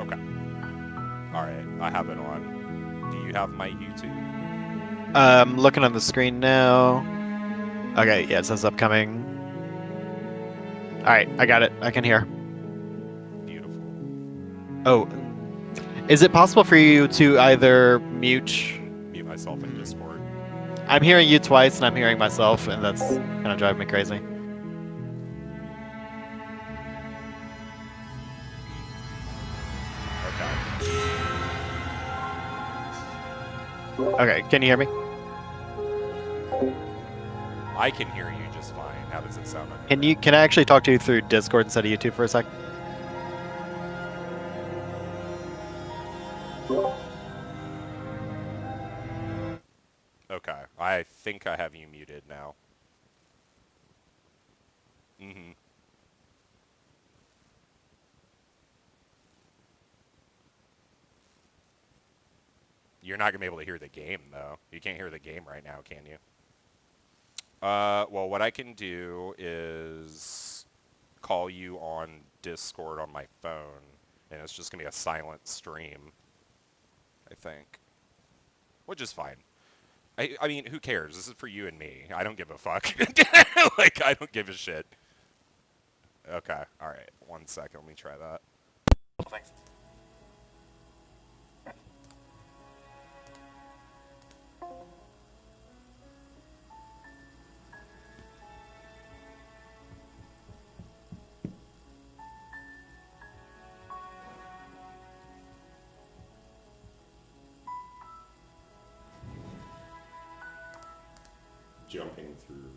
Okay. Alright, I have it on. Do you have my YouTube? Looking on the screen now. Okay, yeah, it says upcoming. Alright, I got it. I can hear. Beautiful. Oh, is it possible for you to either mute? Mute myself in Discord. I'm hearing you twice, and I'm hearing myself, and that's kind of driving me crazy. Okay. Okay, can you hear me? I can hear you just fine. How does it sound on your Can you? end? Can I actually talk to you through Discord instead of YouTube for a sec? Okay. I think I have you muted now. You're not going to be able to hear the game, though. You can't hear the game right now, can you? Well, what I can do is call you on Discord on my phone, and it's just going to be a silent stream, I think. Which is fine. I mean, who cares? This is for you and me. I don't give a fuck. Like, I don't give a shit. Okay, alright. 1 second, let me try that. Thanks. Jumping through.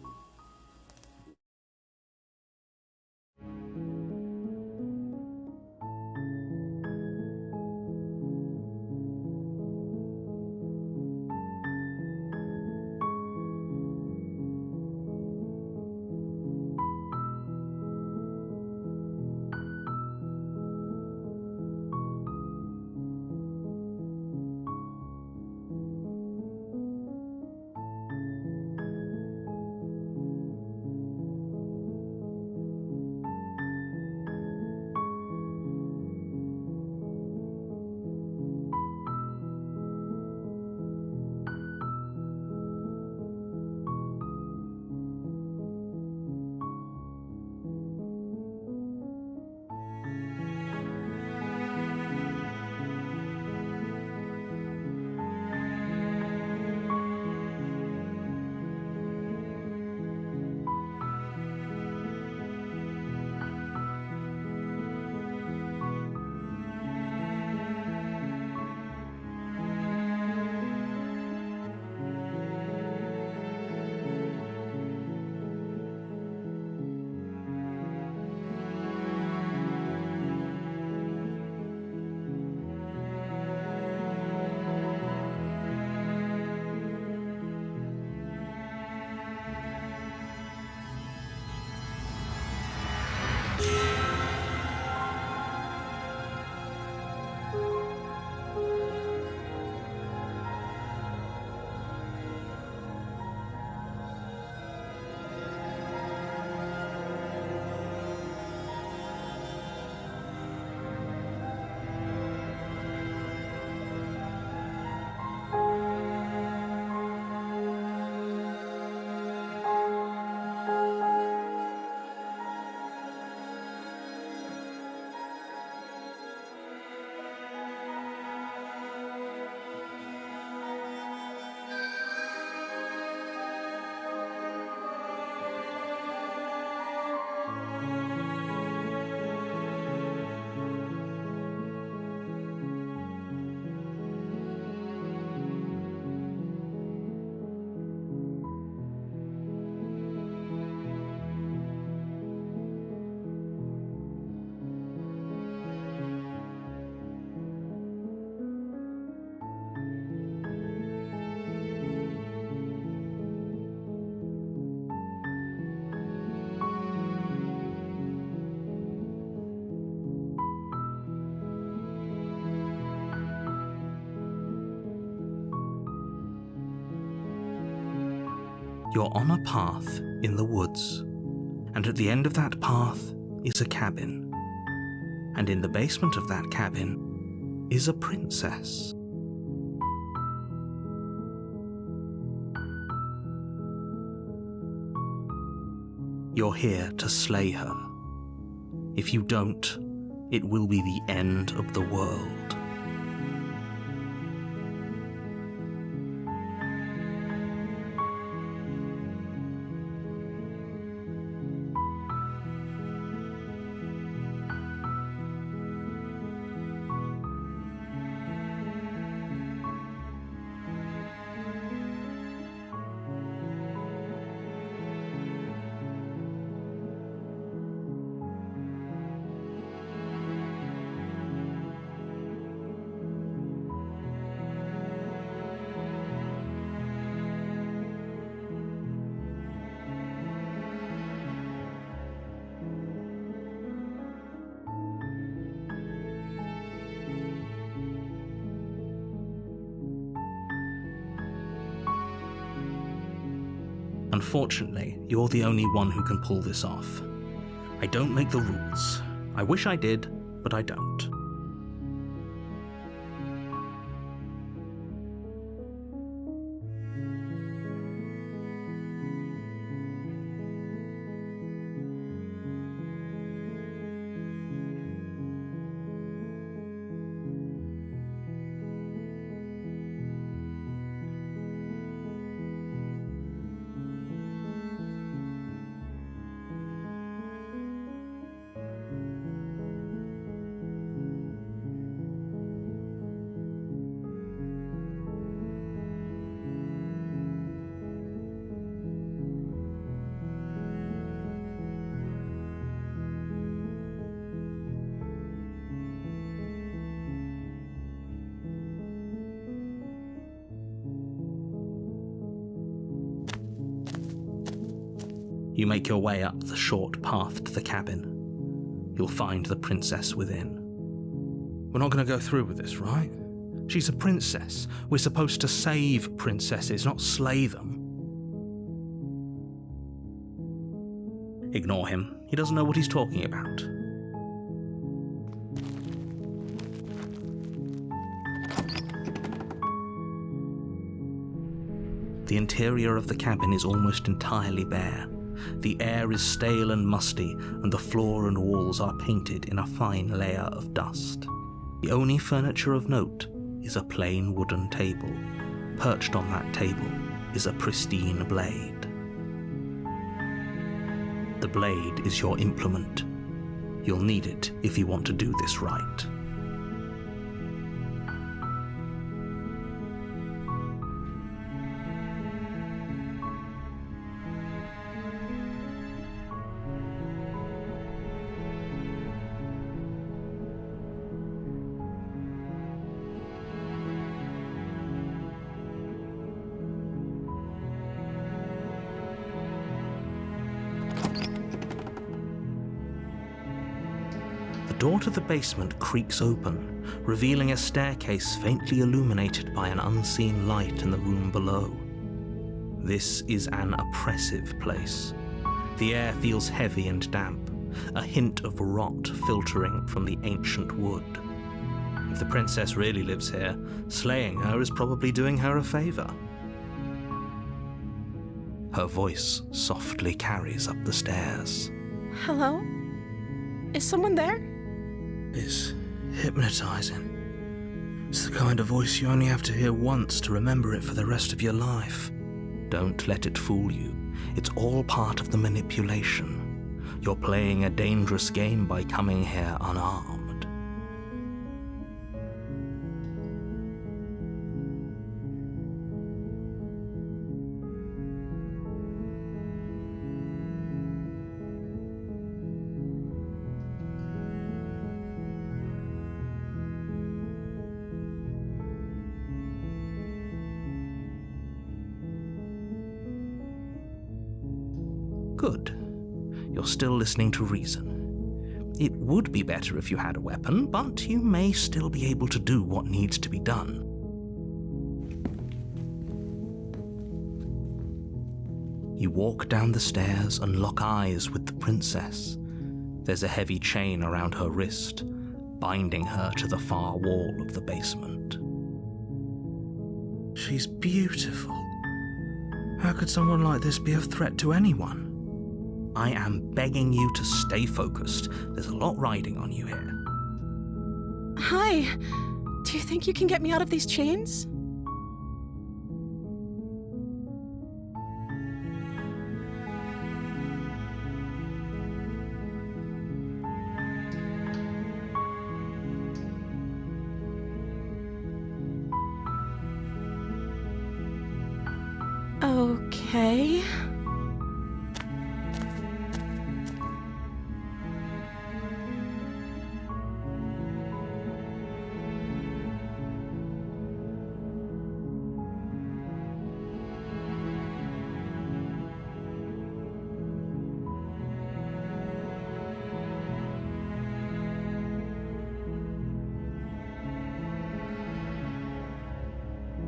You're on a path in the woods, and at the end of that path is a cabin. And in the basement of that cabin is a princess. You're here to slay her. If you don't, it will be the end of the world. Unfortunately, you're the only one who can pull this off. I don't make the rules. I wish I did, but I don't. You make your way up the short path to the cabin. You'll find the princess within. We're not going to go through with this, right? She's a princess. We're supposed to save princesses, not slay them. Ignore him. He doesn't know what he's talking about. The interior of the cabin is almost entirely bare. The air is stale and musty, and the floor and walls are painted in a fine layer of dust. The only furniture of note is a plain wooden table. Perched on that table is a pristine blade. The blade is your implement. You'll need it if you want to do this right. The door to the basement creaks open, revealing a staircase faintly illuminated by an unseen light in the room below. This is an oppressive place. The air feels heavy and damp, a hint of rot filtering from the ancient wood. If the princess really lives here, slaying her is probably doing her a favor. Her voice softly carries up the stairs. Hello? Is someone there? It's hypnotizing. It's the kind of voice you only have to hear once to remember it for the rest of your life. Don't let it fool you. It's all part of the manipulation. You're playing a dangerous game by coming here unarmed. Good. You're still listening to reason. It would be better if you had a weapon, but you may still be able to do what needs to be done. You walk down the stairs and lock eyes with the princess. There's a heavy chain around her wrist. binding her to the far wall of the basement. She's beautiful. How could someone like this be a threat to anyone? I am begging you to stay focused. There's a lot riding on you here. Hi. Do you think you can get me out of these chains? Okay.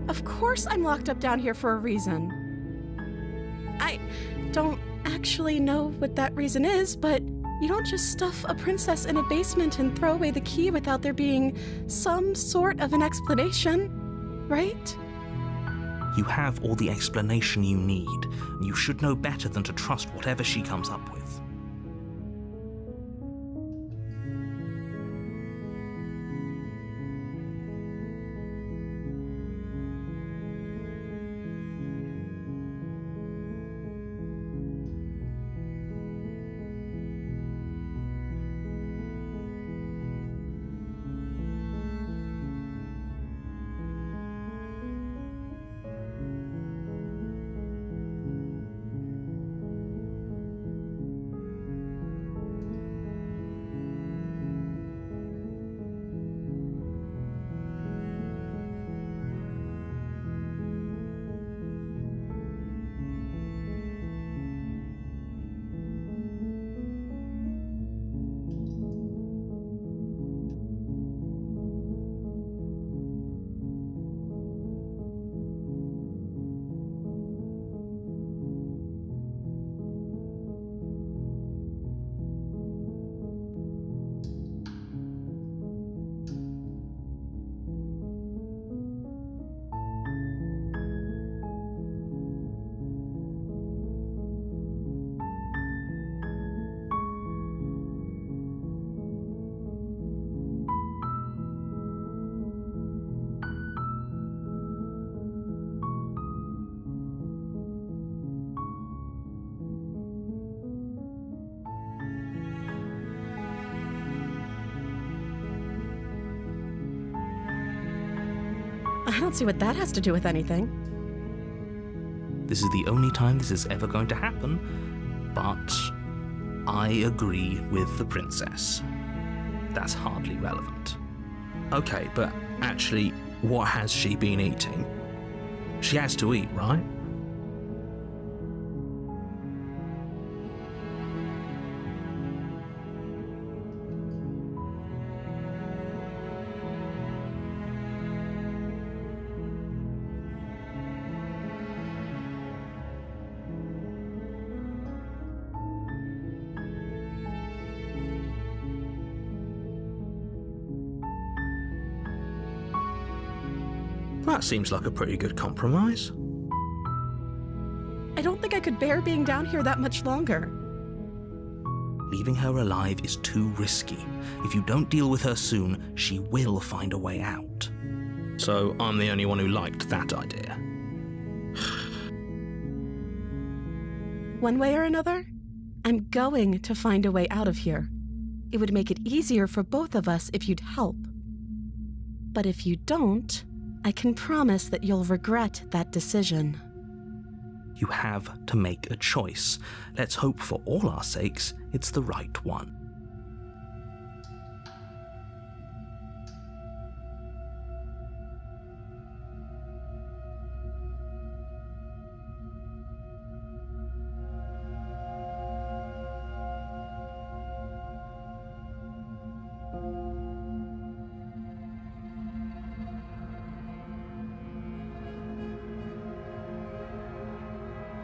Of course I'm locked up down here for a reason. I don't actually know what that reason is, but you don't just stuff a princess in a basement and throw away the key without there being some sort of an explanation, right? You have all the explanation you need. You should know better than to trust whatever she comes up with. I don't see what that has to do with anything. This is the only time this is ever going to happen, but I agree with the princess. That's hardly relevant. Okay, but actually, what has she been eating? She has to eat, right? That seems like a pretty good compromise. I don't think I could bear being down here that much longer. Leaving her alive is too risky. If you don't deal with her soon, she will find a way out. So I'm the only one who liked that idea. One way or another, I'm going to find a way out of here. It would make it easier for both of us if you'd help. But if you don't, I can promise that you'll regret that decision. You have to make a choice. Let's hope for all our sakes it's the right one.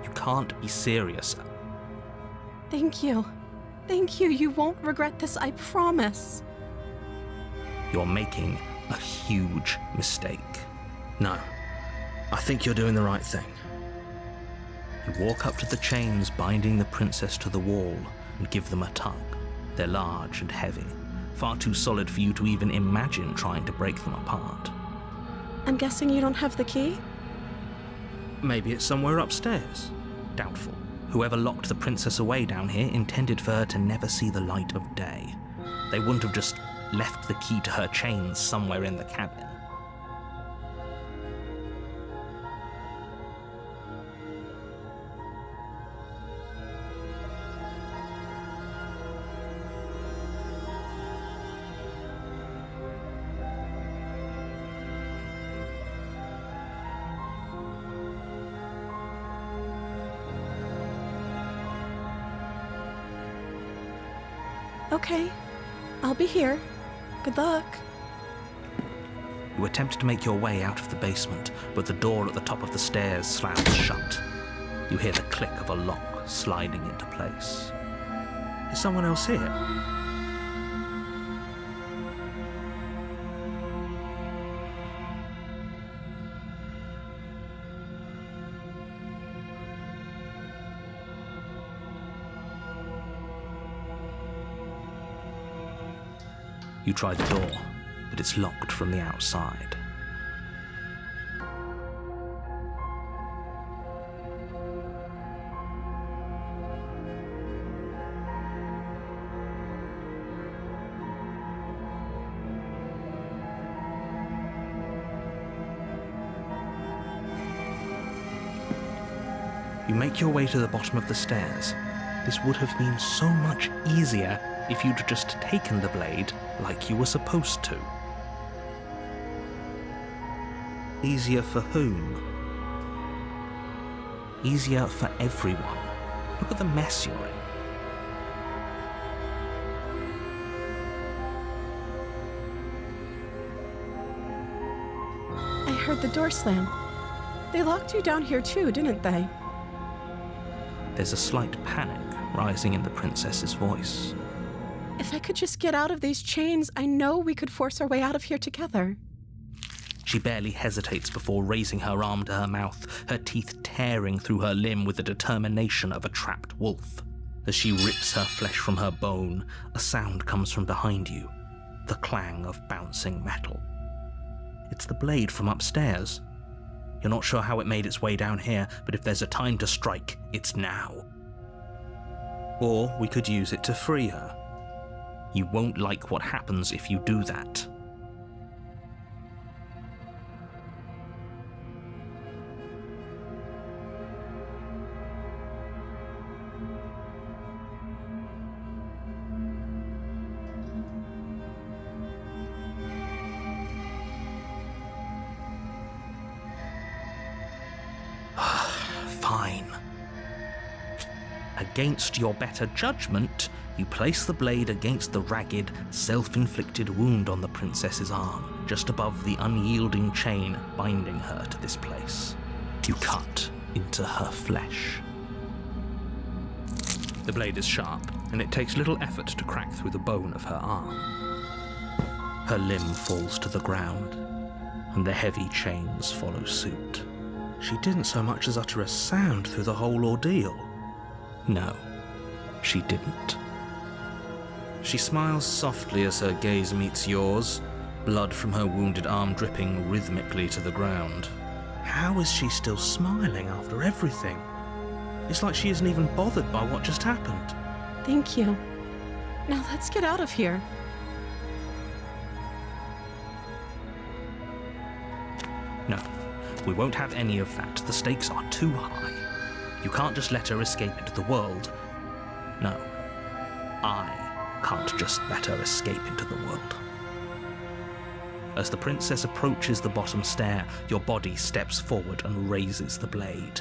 You can't be serious. Thank you. Thank you. You won't regret this, I promise. you're making a huge mistake. No, I think you're doing the right thing. You walk up to the chains binding the princess to the wall and give them a tug. They're large and heavy, far too solid for you to even imagine trying to break them apart. I'm guessing you don't have the key? Maybe it's somewhere upstairs. Doubtful. Whoever locked the princess away down here intended for her to never see the light of day. They wouldn't have just left the key to her chains somewhere in the cabin. Okay, I'll be here. Good luck. You attempt to make your way out of the basement, but the door at the top of the stairs slams shut. You hear the click of a lock sliding into place. Is someone else here? You try the door, but it's locked from the outside. You make your way to the bottom of the stairs. This would have been so much easier if you'd just taken the blade like you were supposed to. Easier for whom? Easier for everyone. Look at the mess you're in. I heard the door slam. They locked you down here too, didn't they? There's a slight panic rising in the princess's voice. If I could just get out of these chains, I know we could force our way out of here together. She barely hesitates before raising her arm to her mouth, her teeth tearing through her limb with the determination of a trapped wolf. As she rips her flesh from her bone, a sound comes from behind you, the clang of bouncing metal. It's the blade from upstairs. You're not sure how it made its way down here, but if there's a time to strike, it's now. Or we could use it to free her. You won't like what happens if you do that. Fine. Against your better judgment, you place the blade against the ragged, self-inflicted wound on the princess's arm, just above the unyielding chain binding her to this place. You cut into her flesh. The blade is sharp, and it takes little effort to crack through the bone of her arm. Her limb falls to the ground, and the heavy chains follow suit. She didn't so much as utter a sound through the whole ordeal. No, she didn't. She smiles softly as her gaze meets yours, blood from her wounded arm dripping rhythmically to the ground. How is she still smiling after everything? It's like she isn't even bothered by what just happened. Thank you. Now let's get out of here. No, we won't have any of that. The stakes are too high. You can't just let her escape into the world. No, I can't just let her escape into the world. As the princess approaches the bottom stair, your body steps forward and raises the blade.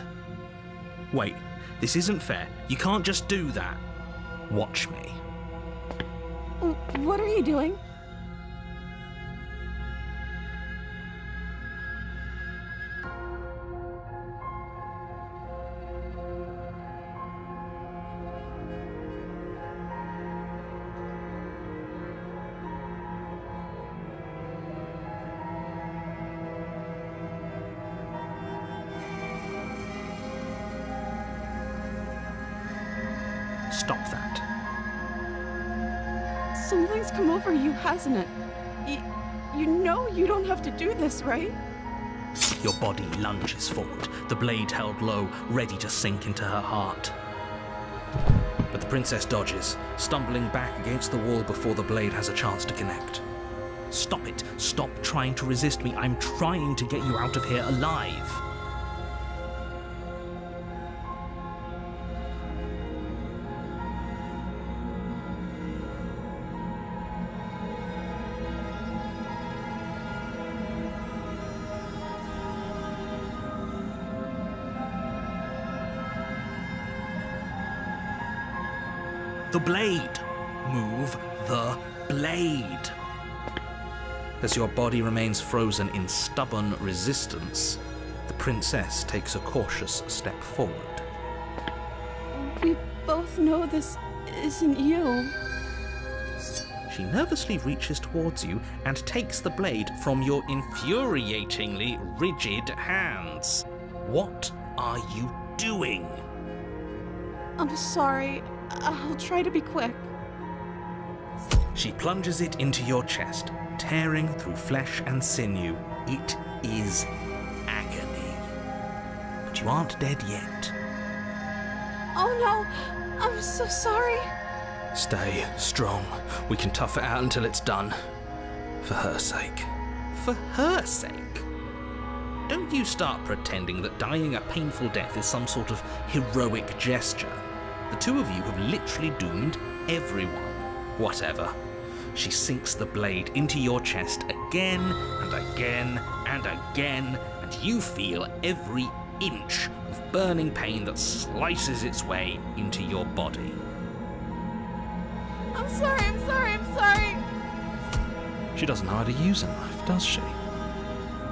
Wait, this isn't fair. You can't just do that. Watch me. What are you doing? Something's come over you, hasn't it? You know you don't have to do this, right? Your body lunges forward, the blade held low, ready to sink into her heart. But the princess dodges, stumbling back against the wall before the blade has a chance to connect. Stop it. Stop trying to resist me. I'm trying to get you out of here alive. The blade. Move the blade. As your body remains frozen in stubborn resistance, the princess takes a cautious step forward. We both know this isn't you. She nervously reaches towards you and takes the blade from your infuriatingly rigid hands. What are you doing? I'm sorry. I'll try to be quick. She plunges it into your chest, tearing through flesh and sinew. It is agony. But you aren't dead yet. Oh no, I'm so sorry. Stay strong. We can tough it out until it's done. For her sake. For her sake? Don't you start pretending that dying a painful death is some sort of heroic gesture. The two of you have literally doomed everyone. Whatever. She sinks the blade into your chest again and again and again, and you feel every inch of burning pain that slices its way into your body. I'm sorry. She doesn't know how to use a knife, does she?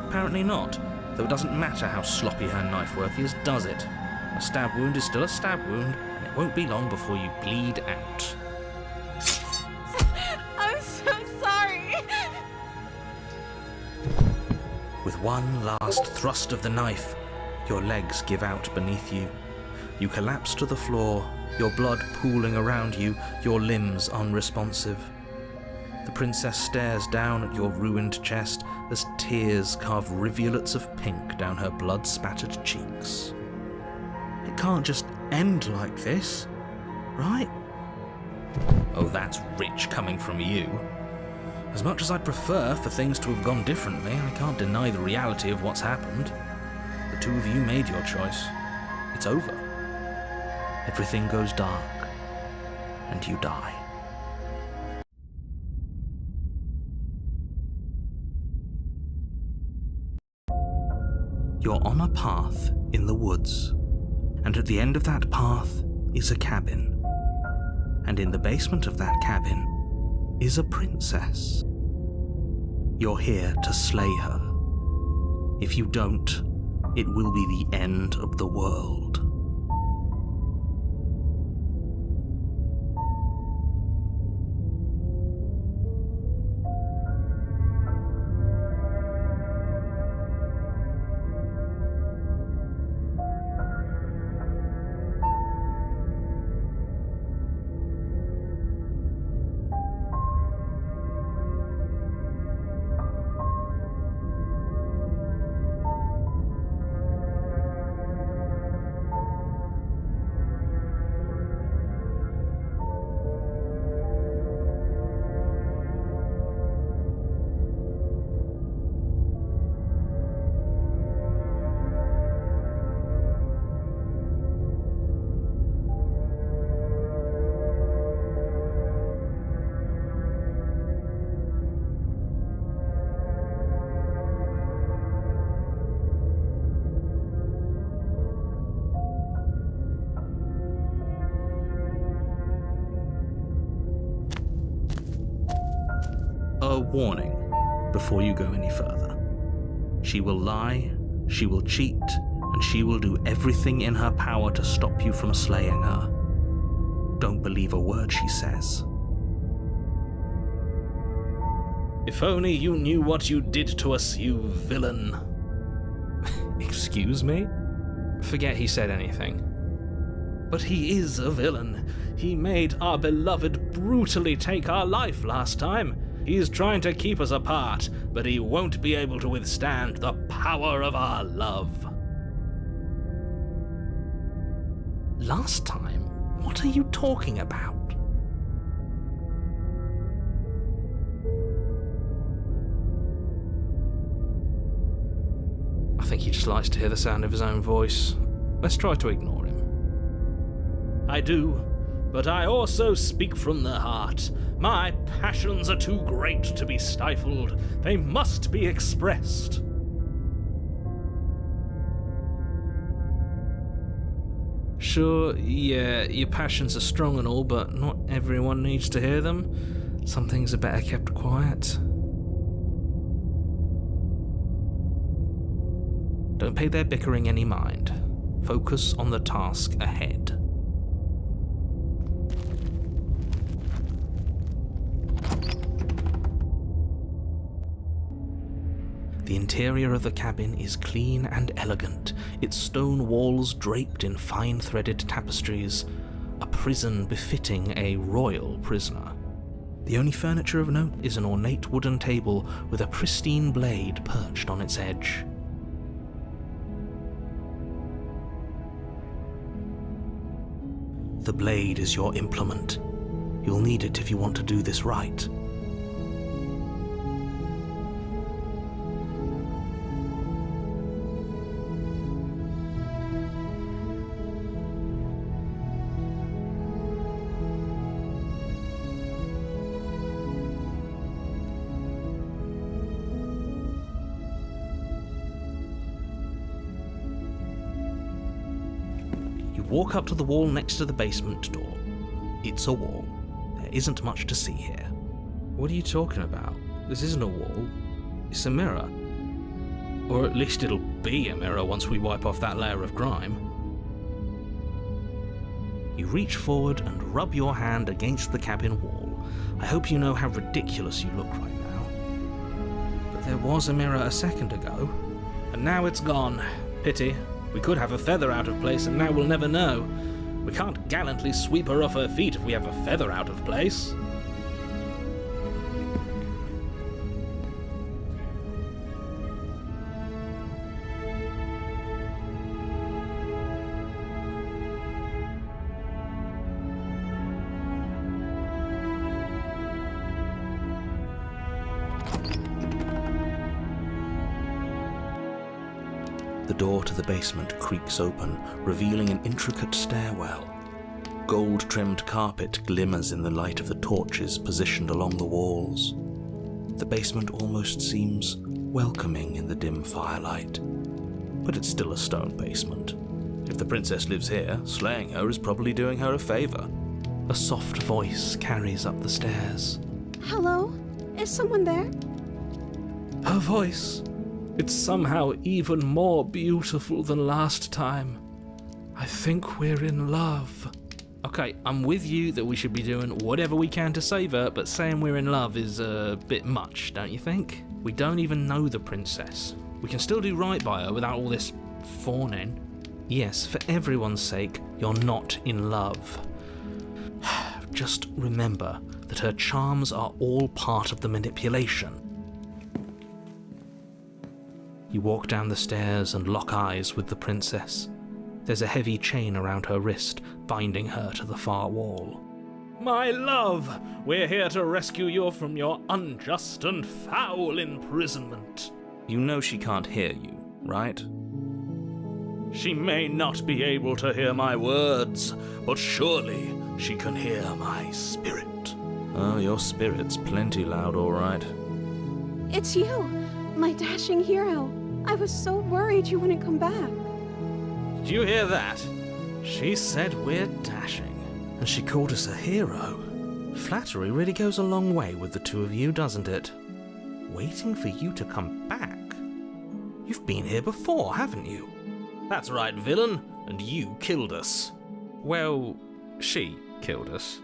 Apparently not, though it doesn't matter how sloppy her knife work is, does it? A stab wound is still a stab wound, and it won't be long before you bleed out. I'm so sorry. With one last thrust of the knife, your legs give out beneath you. You collapse to the floor, your blood pooling around you, your limbs unresponsive. The princess stares down at your ruined chest as tears carve rivulets of pink down her blood-spattered cheeks. It can't just end like this, right? Oh, that's rich coming from you. As much as I'd prefer for things to have gone differently, I can't deny the reality of what's happened. The two of you made your choice. It's over. Everything goes dark, and you die. You're on a path in the woods, and at the end of that path is a cabin. And in the basement of that cabin is a princess. You're here to slay her. If you don't, it will be the end of the world. A warning before you go any further. She will lie, she will cheat, and she will do everything in her power to stop you from slaying her. Don't believe a word she says. If only you knew what you did to us, you villain. Excuse me? Forget he said anything. But he is a villain. He made our beloved brutally take our life last time. He's trying to keep us apart, but he won't be able to withstand the power of our love. Last time? What are you talking about? I think he just likes to hear the sound of his own voice. Let's try to ignore him. I do, but I also speak from the heart. My passions are too great to be stifled. They must be expressed. Sure, yeah, your passions are strong and all, but not everyone needs to hear them. Some things are better kept quiet. Don't pay their bickering any mind. Focus on the task ahead. The interior of the cabin is clean and elegant, its stone walls draped in fine-threaded tapestries, a prison befitting a royal prisoner. The only furniture of note is an ornate wooden table with a pristine blade perched on its edge. The blade is your implement. You'll need it if you want to do this right. Walk up to the wall next to the basement door. It's a wall. There isn't much to see here. What are you talking about? This isn't a wall. It's a mirror. Or at least it'll be a mirror once we wipe off that layer of grime. You reach forward and rub your hand against the cabin wall. I hope you know how ridiculous you look right now. But there was a mirror a second ago, and now it's gone. Pity. We could have a feather out of place, and now we'll never know. We can't gallantly sweep her off her feet if we have a feather out of place. The door to the basement creaks open, revealing an intricate stairwell. Gold-trimmed carpet glimmers in the light of the torches positioned along the walls. The basement almost seems welcoming in the dim firelight. But it's still a stone basement. If the princess lives here, slaying her is probably doing her a favor. A soft voice carries up the stairs. Hello? Is someone there? Her voice. It's somehow even more beautiful than last time. I think we're in love. Okay, I'm with you that we should be doing whatever we can to save her, but saying we're in love is a bit much, don't you think? We don't even know the princess. We can still do right by her without all this fawning. Yes, for everyone's sake, you're not in love. Just remember that her charms are all part of the manipulation. You walk down the stairs and lock eyes with the princess. There's a heavy chain around her wrist, binding her to the far wall. My love, we're here to rescue you from your unjust and foul imprisonment. You know she can't hear you, right? She may not be able to hear my words, but surely she can hear my spirit. Oh, your spirit's plenty loud, all right. It's you, my dashing hero. I was so worried you wouldn't come back. Did you hear that? She said we're dashing, and she called us a hero. Flattery really goes a long way with the two of you, doesn't it? Waiting for you to come back. You've been here before, haven't you? That's right, villain, and you killed us. Well, she killed us.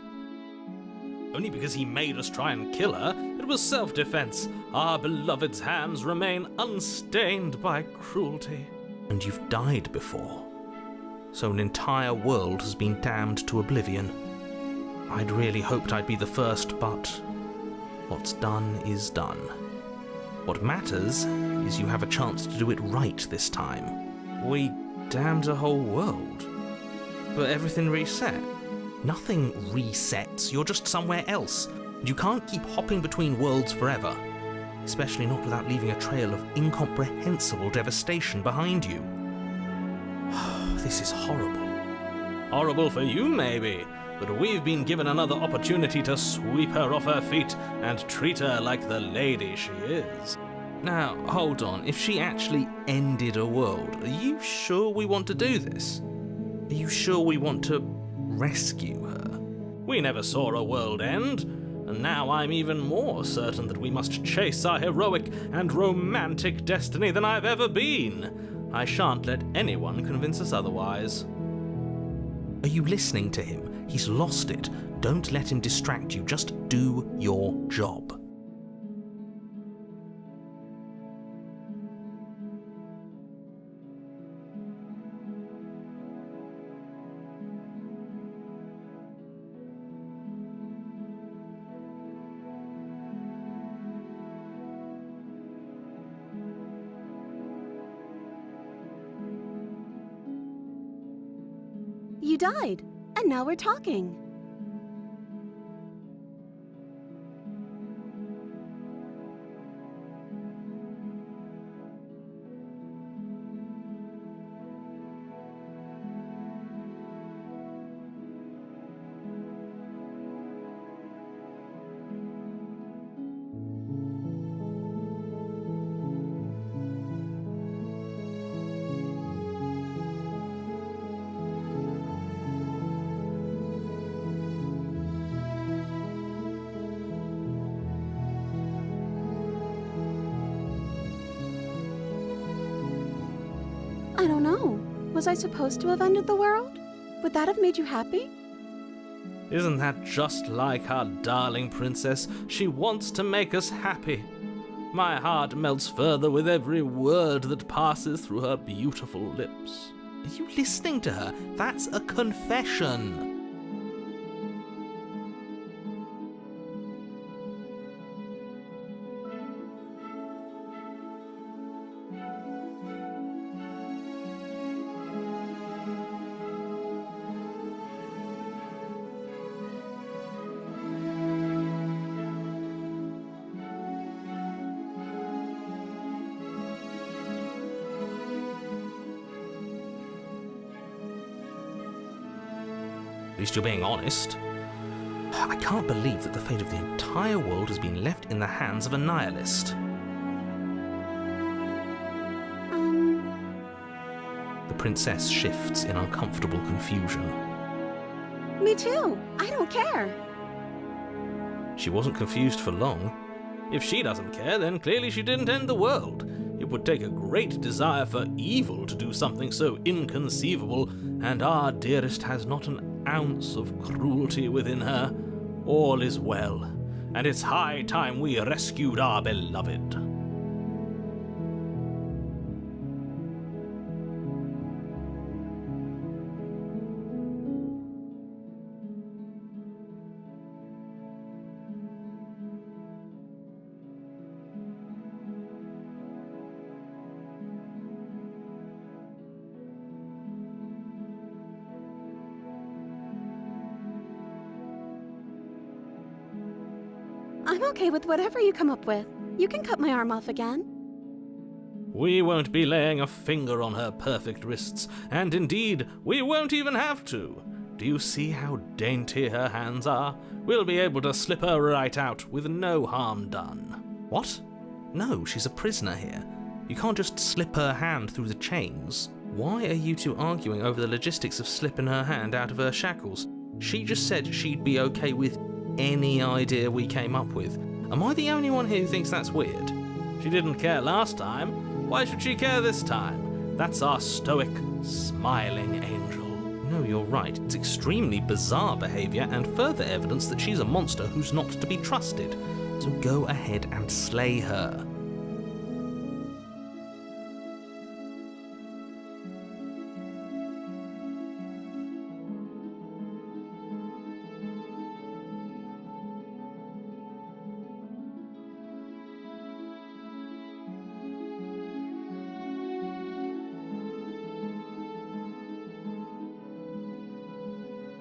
Only because he made us try and kill her. It was self-defense. Our beloved's hands remain unstained by cruelty. And you've died before. So an entire world has been damned to oblivion. I'd really hoped I'd be the first, but what's done is done. What matters is you have a chance to do it right this time. We damned a whole world, but everything reset. Nothing resets, you're just somewhere else. You can't keep hopping between worlds forever, especially not without leaving a trail of incomprehensible devastation behind you. This is horrible. Horrible for you, maybe, but we've been given another opportunity to sweep her off her feet and treat her like the lady she is. Now, hold on, if she actually ended a world, are you sure we want to do this? Are you sure we want to rescue her? We never saw a world end, and now I'm even more certain that we must chase our heroic and romantic destiny than I've ever been. I shan't let anyone convince us otherwise. Are you listening to him? He's lost it. Don't let him distract you. Just do your job. You died, and now we're talking. I don't know. Was I supposed to have ended the world? Would that have made you happy? Isn't that just like our darling princess? She wants to make us happy. My heart melts further with every word that passes through her beautiful lips. Are you listening to her? That's a confession. At least you're being honest. I can't believe that the fate of the entire world has been left in the hands of a nihilist. The princess shifts in uncomfortable confusion. Me too. I don't care. She wasn't confused for long. If she doesn't care, then clearly she didn't end the world. It would take a great desire for evil to do something so inconceivable, and our dearest has not an ounce of cruelty within her. All is well, and it's high time we rescued our beloved. I'm okay with whatever you come up with. You can cut my arm off again. We won't be laying a finger on her perfect wrists, and indeed, we won't even have to. Do you see how dainty her hands are? We'll be able to slip her right out with no harm done. What? No, she's a prisoner here. You can't just slip her hand through the chains. Why are you two arguing over the logistics of slipping her hand out of her shackles? She just said she'd be okay with any idea we came up with. Am I the only one here who thinks that's weird? She didn't care last time. Why should she care this time? That's our stoic, smiling angel. No, you're right. It's extremely bizarre behavior and further evidence that she's a monster who's not to be trusted. So go ahead and slay her.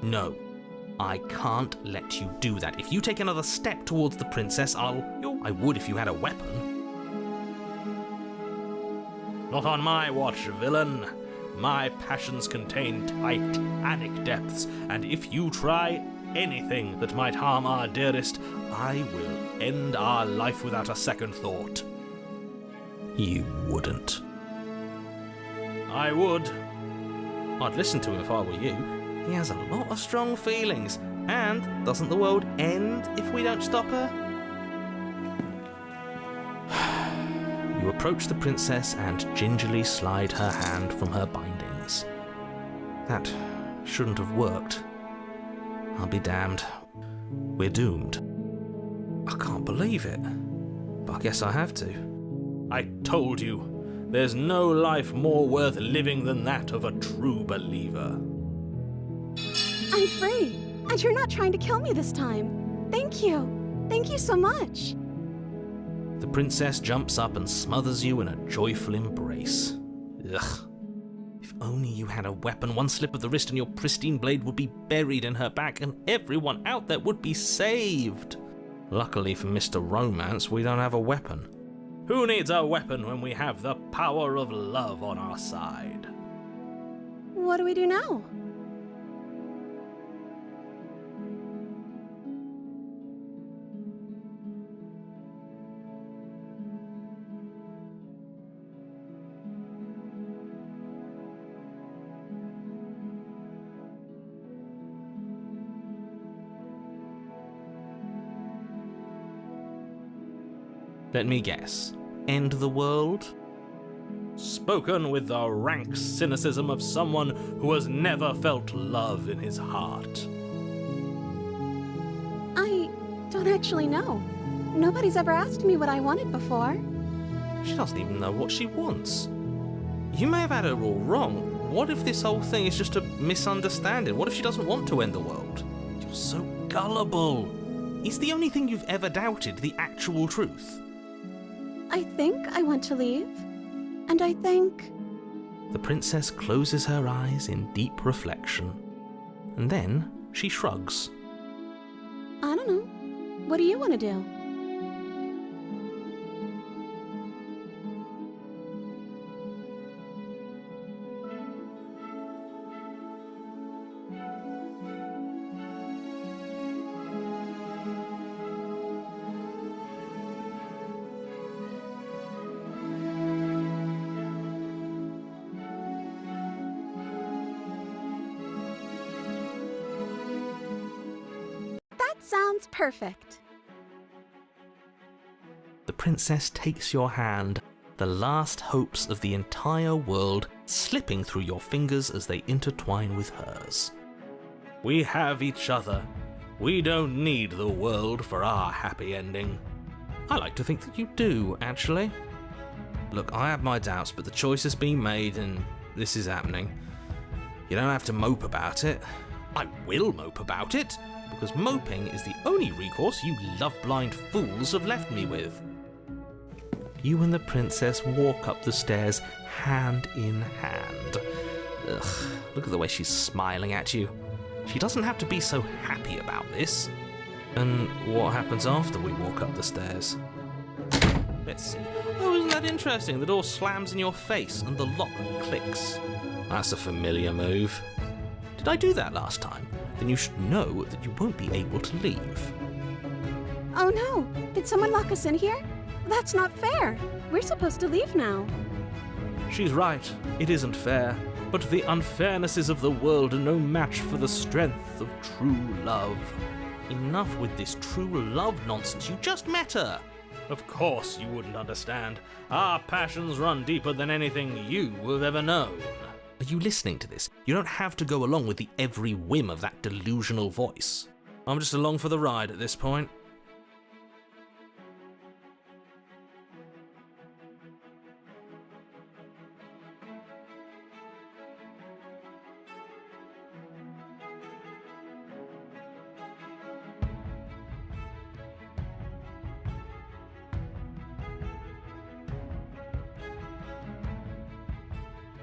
No, I can't let you do that. If you take another step towards the princess, I would if you had a weapon. Not on my watch, villain. My passions contain titanic depths, and if you try anything that might harm our dearest, I will end our life without a second thought. You wouldn't. I would. I'd listen to him if I were you. He has a lot of strong feelings, and doesn't the world end if we don't stop her? You approach the princess and gingerly slide her hand from her bindings. That shouldn't have worked. I'll be damned. We're doomed. I can't believe it, but I guess I have to. I told you, there's no life more worth living than that of a true believer. I'm free, and you're not trying to kill me this time. Thank you. Thank you so much. The princess jumps up and smothers you in a joyful embrace. Ugh. If only you had a weapon, one slip of the wrist and your pristine blade would be buried in her back and everyone out there would be saved. Luckily for Mr. Romance, we don't have a weapon. Who needs a weapon when we have the power of love on our side? What do we do now? Let me guess. End the world? Spoken with the rank cynicism of someone who has never felt love in his heart. I don't actually know. Nobody's ever asked me what I wanted before. She doesn't even know what she wants. You may have had her all wrong. What if this whole thing is just a misunderstanding? What if she doesn't want to end the world? You're so gullible. Is the only thing you've ever doubted the actual truth? I think I want to leave. And I think... The princess closes her eyes in deep reflection. And then she shrugs. I don't know. What do you want to do? Sounds perfect. The princess takes your hand, the last hopes of the entire world slipping through your fingers as they intertwine with hers. We have each other. We don't need the world for our happy ending. I like to think that you do, actually. Look, I have my doubts, but the choice has been made and this is happening. You don't have to mope about it. I will mope about it, because moping is the only recourse you love-blind fools have left me with. You and the princess walk up the stairs hand in hand. Ugh, look at the way she's smiling at you. She doesn't have to be so happy about this. And what happens after we walk up the stairs? Let's see. Oh, isn't that interesting? The door slams in your face and the lock clicks. That's a familiar move. Did I do that last time? Then you should know that you won't be able to leave. Oh no! Did someone lock us in here? That's not fair! We're supposed to leave now. She's right. It isn't fair. But the unfairnesses of the world are no match for the strength of true love. Enough with this true love nonsense. You just met her. Of course you wouldn't understand. Our passions run deeper than anything you have ever known. Are you listening to this? You don't have to go along with the every whim of that delusional voice. I'm just along for the ride at this point.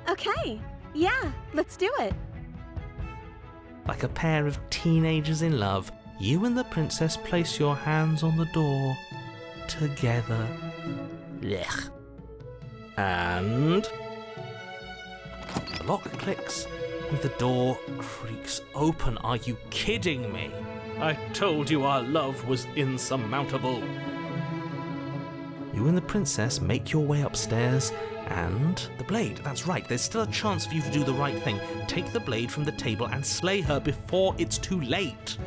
Okay, yeah, let's do it. Like a pair of teenagers in love, you and the princess place your hands on the door together. Blech. And the lock clicks and the door creaks open. Are you kidding me? I told you our love was insurmountable. You and the princess make your way upstairs, and the blade, that's right, there's still a chance for you to do the right thing. Take the blade from the table and slay her before it's too late.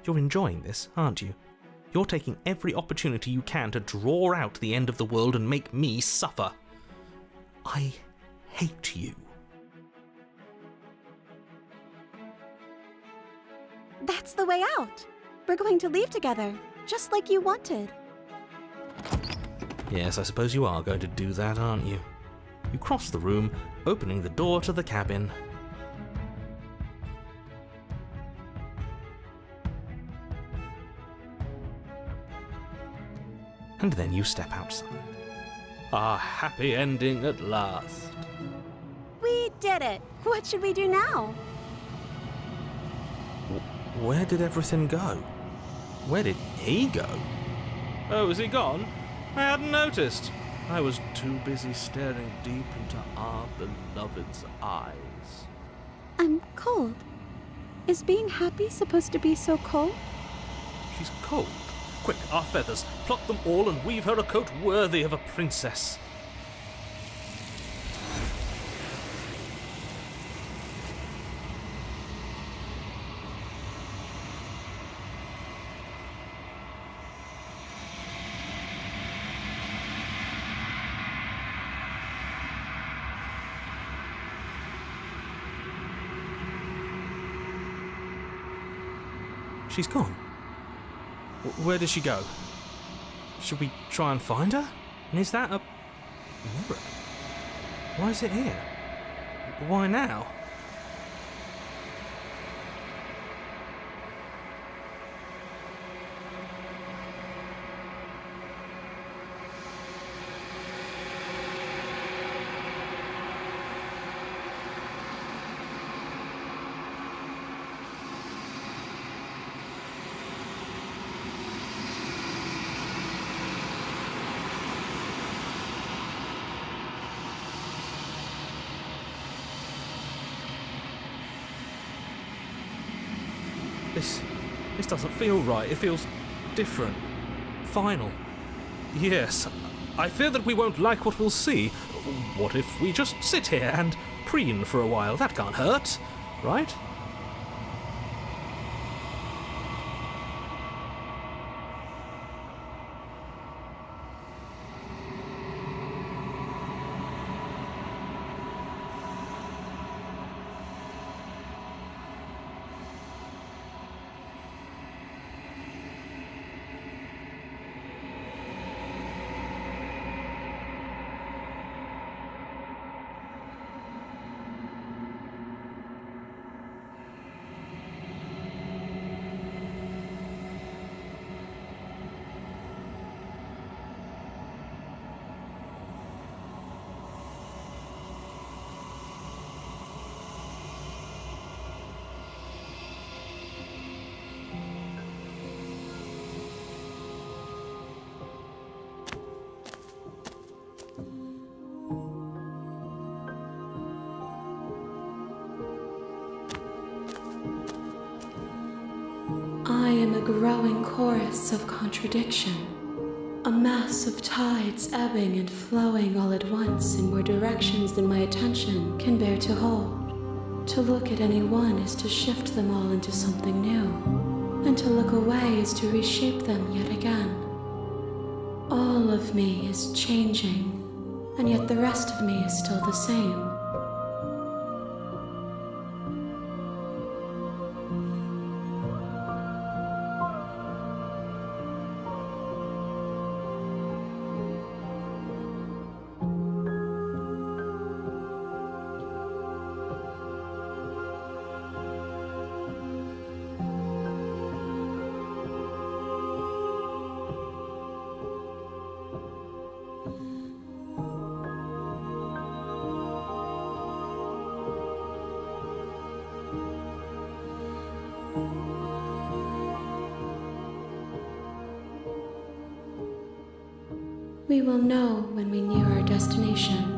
You're enjoying this, aren't you? You're taking every opportunity you can to draw out the end of the world and make me suffer. I hate you. That's the way out. We're going to leave together, just like you wanted. Yes, I suppose you are going to do that, aren't you? You cross the room, opening the door to the cabin. And then you step outside. A happy ending at last. We did it. What should we do now? Where did everything go? Where did he go? Oh, is he gone? I hadn't noticed. I was too busy staring deep into our beloved's eyes. I'm cold. Is being happy supposed to be so cold? She's cold. Quick, our feathers. Pluck them all and weave her a coat worthy of a princess. She's gone. Where did she go? Should we try and find her? And is that a mirror? Why is it here? Why now? This doesn't feel right. It feels different. Final. Yes, I fear that we won't like what we'll see. What if we just sit here and preen for a while? That can't hurt, right? I am a growing chorus of contradiction, a mass of tides ebbing and flowing all at once in more directions than my attention can bear to hold. To look at any one is to shift them all into something new, and to look away is to reshape them yet again. All of me is changing, and yet the rest of me is still the same. We will know when we near our destination.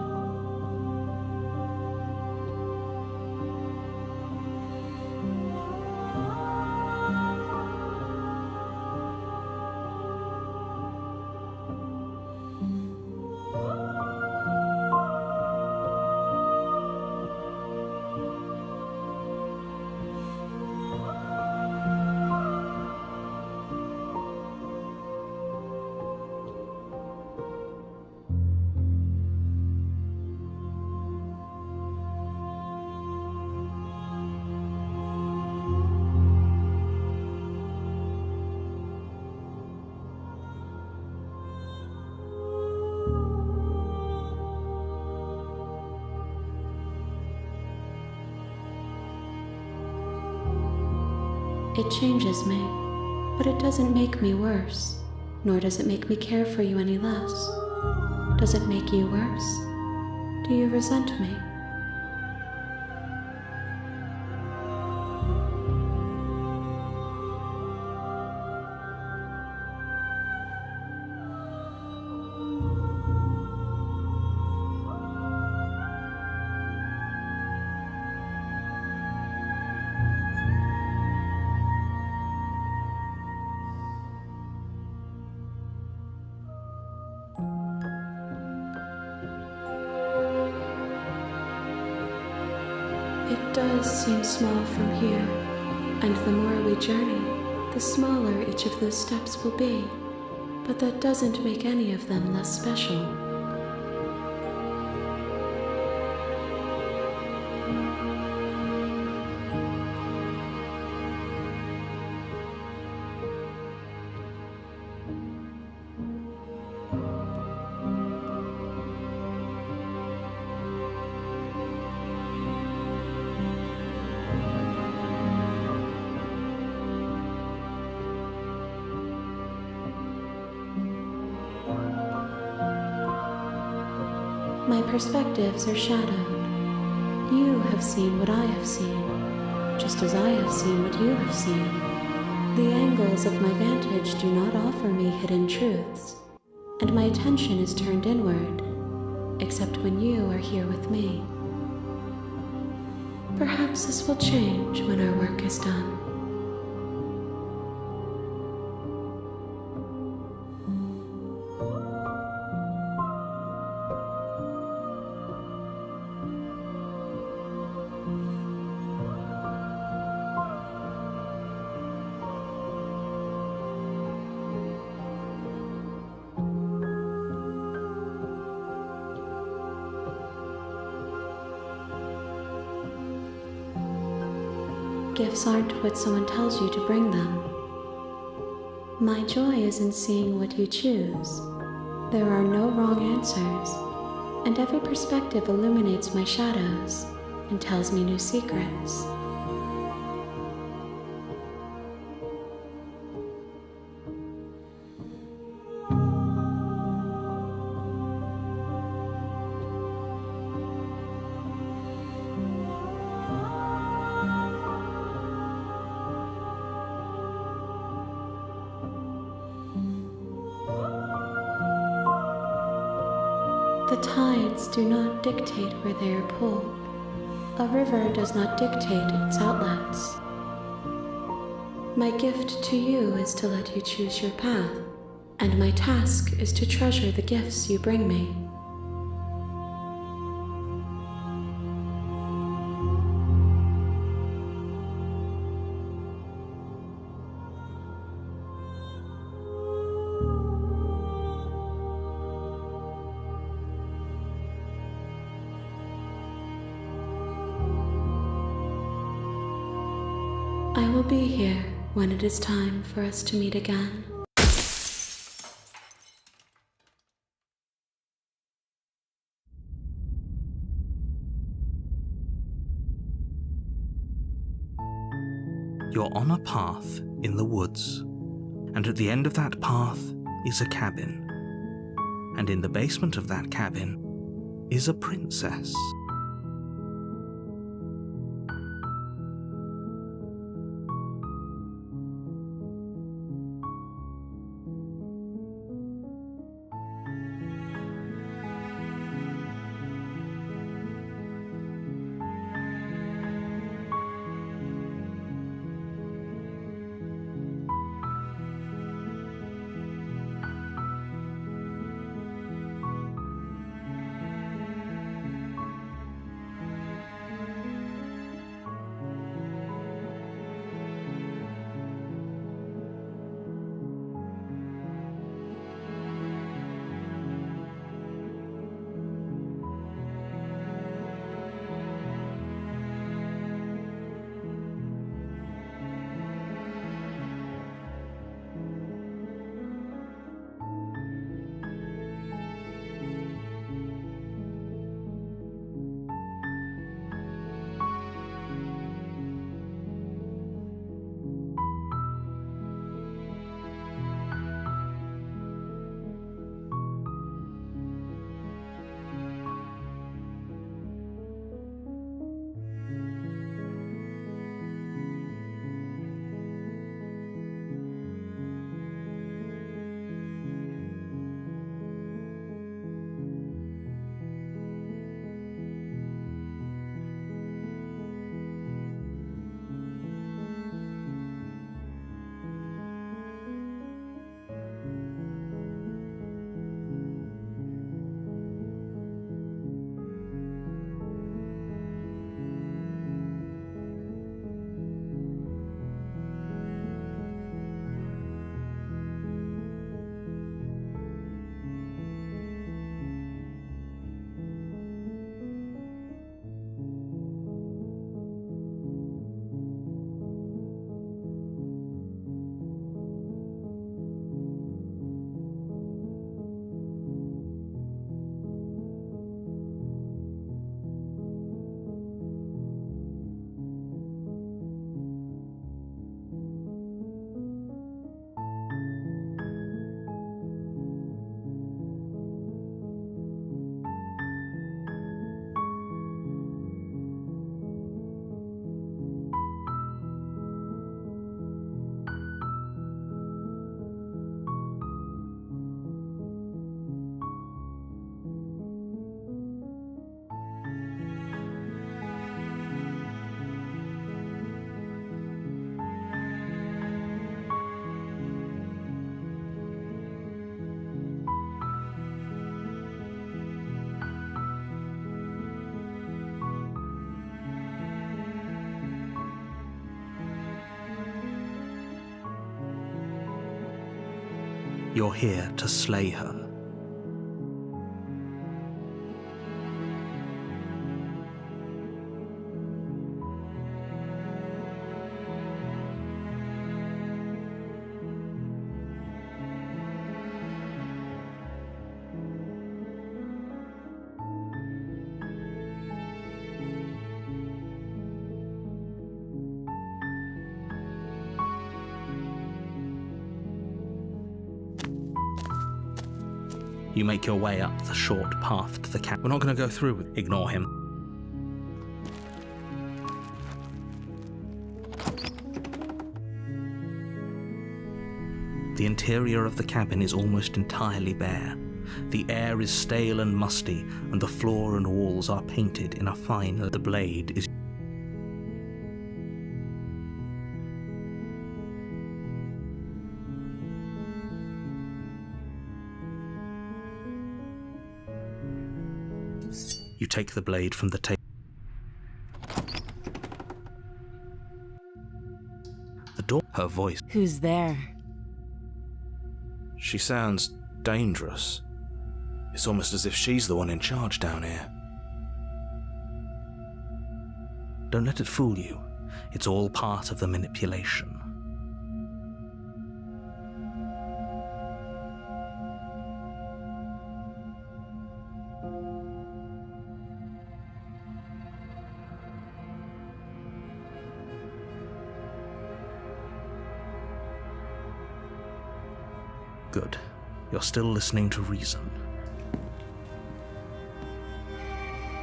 It changes me, but it doesn't make me worse, nor does it make me care for you any less. Does it make you worse? Do you resent me? It does seem small from here, and the more we journey, the smaller each of those steps will be. But that doesn't make any of them less special. My perspectives are shadowed. You have seen what I have seen, just as I have seen what you have seen. The angles of my vantage do not offer me hidden truths, and my attention is turned inward, except when you are here with me. Perhaps this will change when our work is done. Gifts aren't what someone tells you to bring them. My joy is in seeing what you choose. There are no wrong answers, and every perspective illuminates my shadows and tells me new secrets. The tides do not dictate where they are pulled. A river does not dictate its outlets. My gift to you is to let you choose your path, and my task is to treasure the gifts you bring me. I will be here when it is time for us to meet again. You're on a path in the woods, and at the end of that path is a cabin. And in the basement of that cabin is a princess. You're here to slay her. You make your way up the short path to the camp. We're not going to go through with. Ignore him. The interior of the cabin is almost entirely bare. The air is stale and musty, and the floor and walls are painted in a fine. The blade is. You take the blade from the table. The door. Her voice. Who's there? She sounds dangerous. It's almost as if she's the one in charge down here. Don't let it fool you. It's all part of the manipulation. Good. You're still listening to reason.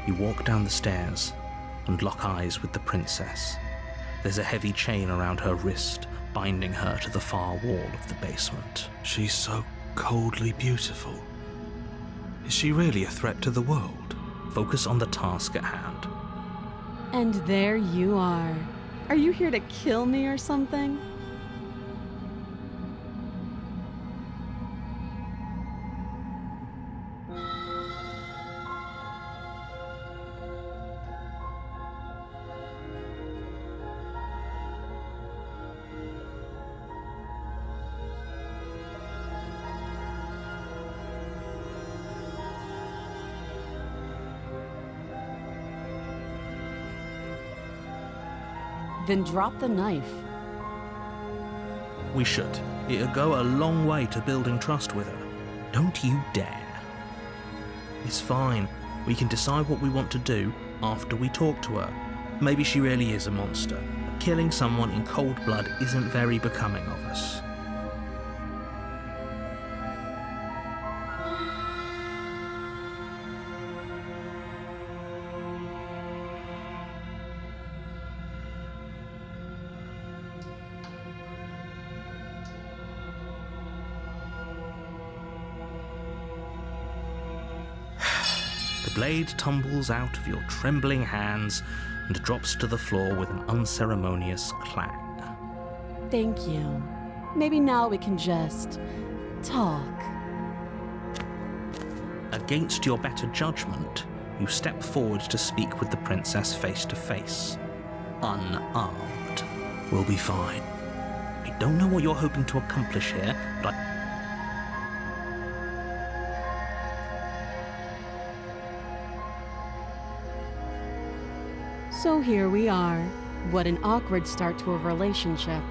You walk down the stairs and lock eyes with the princess. There's a heavy chain around her wrist, binding her to the far wall of the basement. She's so coldly beautiful. Is she really a threat to the world? Focus on the task at hand. And there you are. Are you here to kill me or something? Then drop the knife. We should. It'll go a long way to building trust with her. Don't you dare. It's fine. We can decide what we want to do after we talk to her. Maybe she really is a monster. Killing someone in cold blood isn't very becoming of us. The blade tumbles out of your trembling hands and drops to the floor with an unceremonious clang. Thank you. Maybe now we can just talk. Against your better judgment, you step forward to speak with the princess face to face. Unarmed. We'll be fine. I don't know what you're hoping to accomplish here, but So here we are. What an awkward start to a relationship.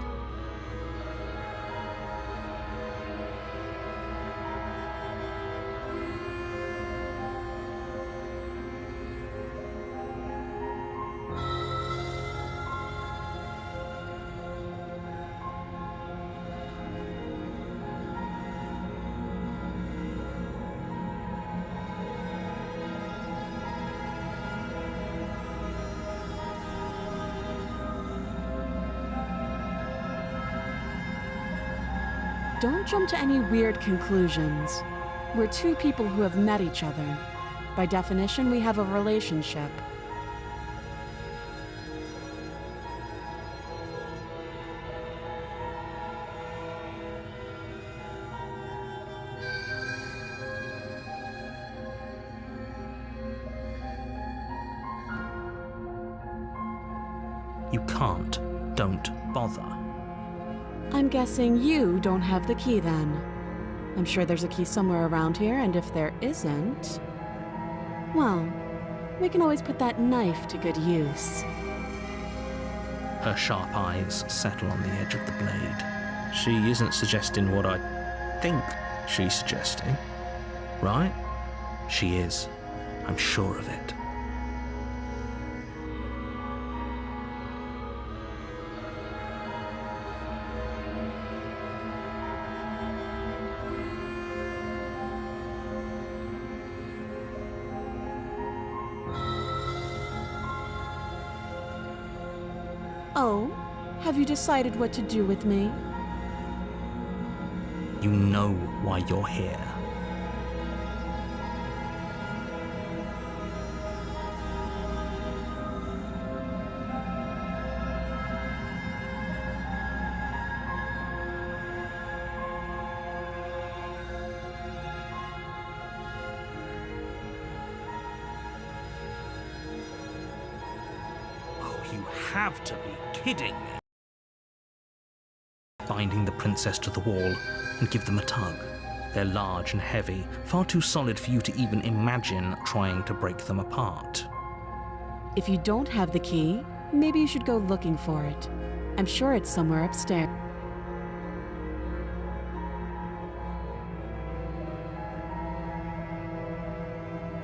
Don't jump to any weird conclusions. We're two people who have met each other. By definition, we have a relationship. you can't. Don't bother. I'm guessing you don't have the key then. I'm sure there's a key somewhere around here, and if there isn't, well, we can always put that knife to good use. Her sharp eyes settle on the edge of the blade. She isn't suggesting what I think she's suggesting, right? She is. I'm sure of it. Oh, have you decided what to do with me? You know why you're here. Oh, you have to be kidding me. Binding the princess to the wall and give them a tug. They're large and heavy, far too solid for you to even imagine trying to break them apart. If you don't have the key, maybe you should go looking for it. I'm sure it's somewhere upstairs.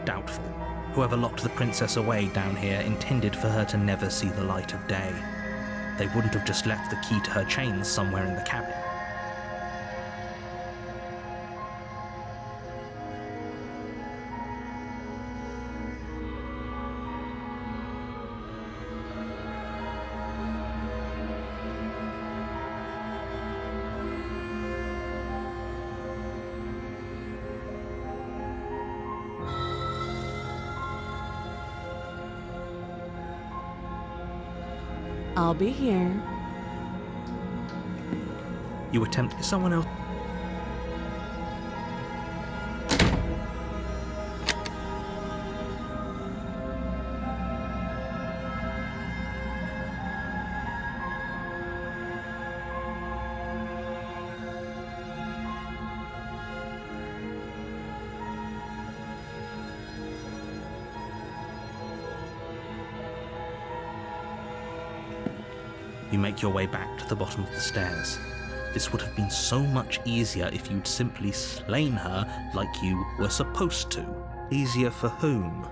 Doubtful. Whoever locked the princess away down here intended for her to never see the light of day. They wouldn't have just left the key to her chains somewhere in the cabin. I'll be here. You attempt someone else. You make your way back to the bottom of the stairs. This would have been so much easier if you'd simply slain her like you were supposed to. Easier for whom?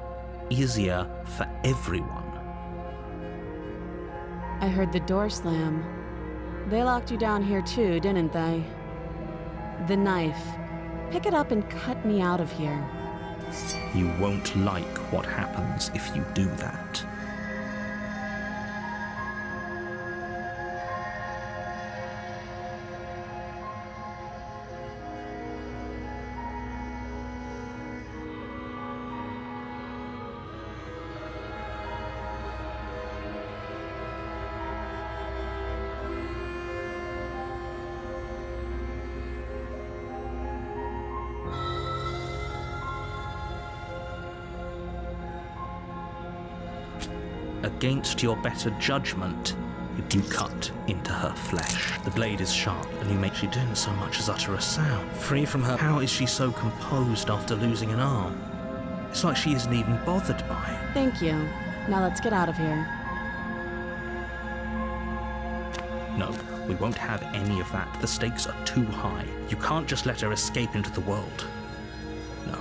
Easier for everyone. I heard the door slam. They locked you down here too, didn't they? The knife. Pick it up and cut me out of here. You won't like what happens if you do that. Against your better judgment, you cut into her flesh. The blade is sharp, and you make she didn't so much as utter a sound. Free from her, how is she so composed after losing an arm? It's like she isn't even bothered by it. Thank you. Now let's get out of here. No, we won't have any of that. The stakes are too high. You can't just let her escape into the world. No,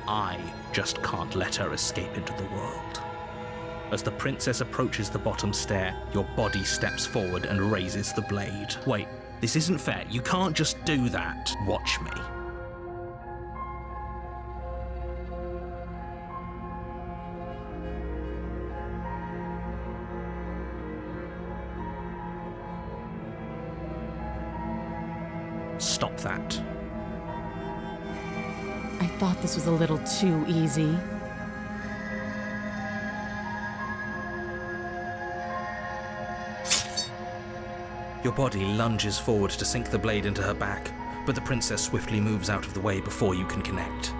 I just can't let her escape into the world. As the princess approaches the bottom stair, your body steps forward and raises the blade. Wait, this isn't fair. You can't just do that. Watch me. Stop that. I thought this was a little too easy. Your body lunges forward to sink the blade into her back, but the princess swiftly moves out of the way before you can connect.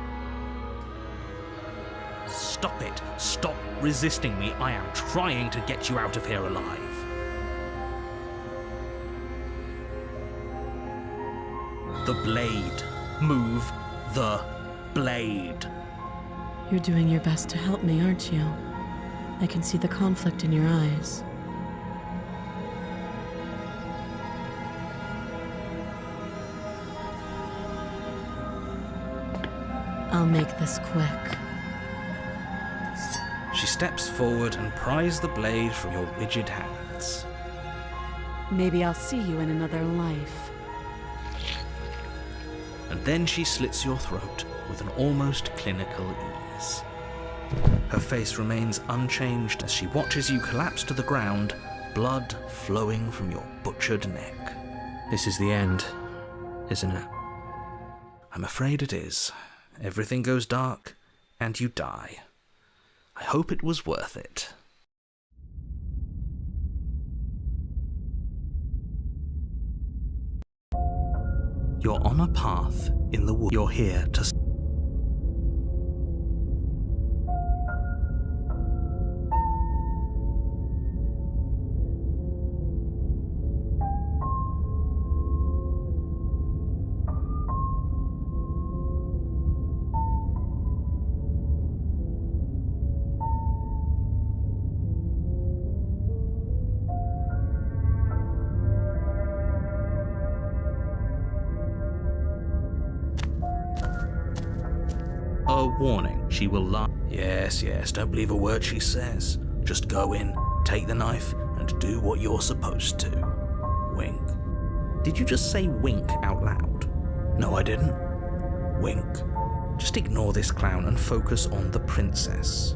Stop it! Stop resisting me! I am trying to get you out of here alive. The blade. Move the blade. You're doing your best to help me, aren't you? I can see the conflict in your eyes. I'll make this quick. She steps forward and pries the blade from your rigid hands. Maybe I'll see you in another life. And then she slits your throat with an almost clinical ease. Her face remains unchanged as she watches you collapse to the ground, blood flowing from your butchered neck. This is the end, isn't it? I'm afraid it is. Everything goes dark, and you die. I hope it was worth it. You're on a path in the woods. You're here to... A warning, she will lie. Yes, don't believe a word she says. Just go in, take the knife, and do what you're supposed to. Wink. Did you just say wink out loud? No, I didn't. Wink. Just ignore this clown and focus on the princess.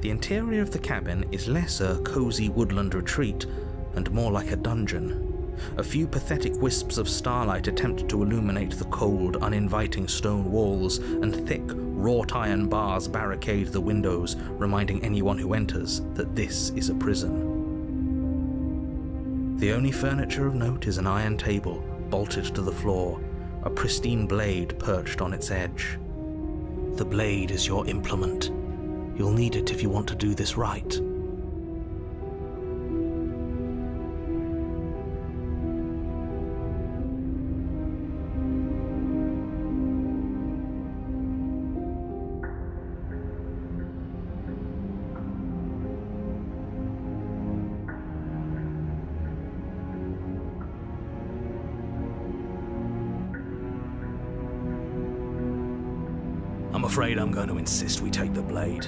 The interior of the cabin is less a cozy woodland retreat and more like a dungeon. A few pathetic wisps of starlight attempt to illuminate the cold, uninviting stone walls, and thick, wrought iron bars barricade the windows, reminding anyone who enters that this is a prison. The only furniture of note is an iron table, bolted to the floor, a pristine blade perched on its edge. The blade is your implement. You'll need it if you want to do this right. I'm afraid I'm going to insist we take the blade.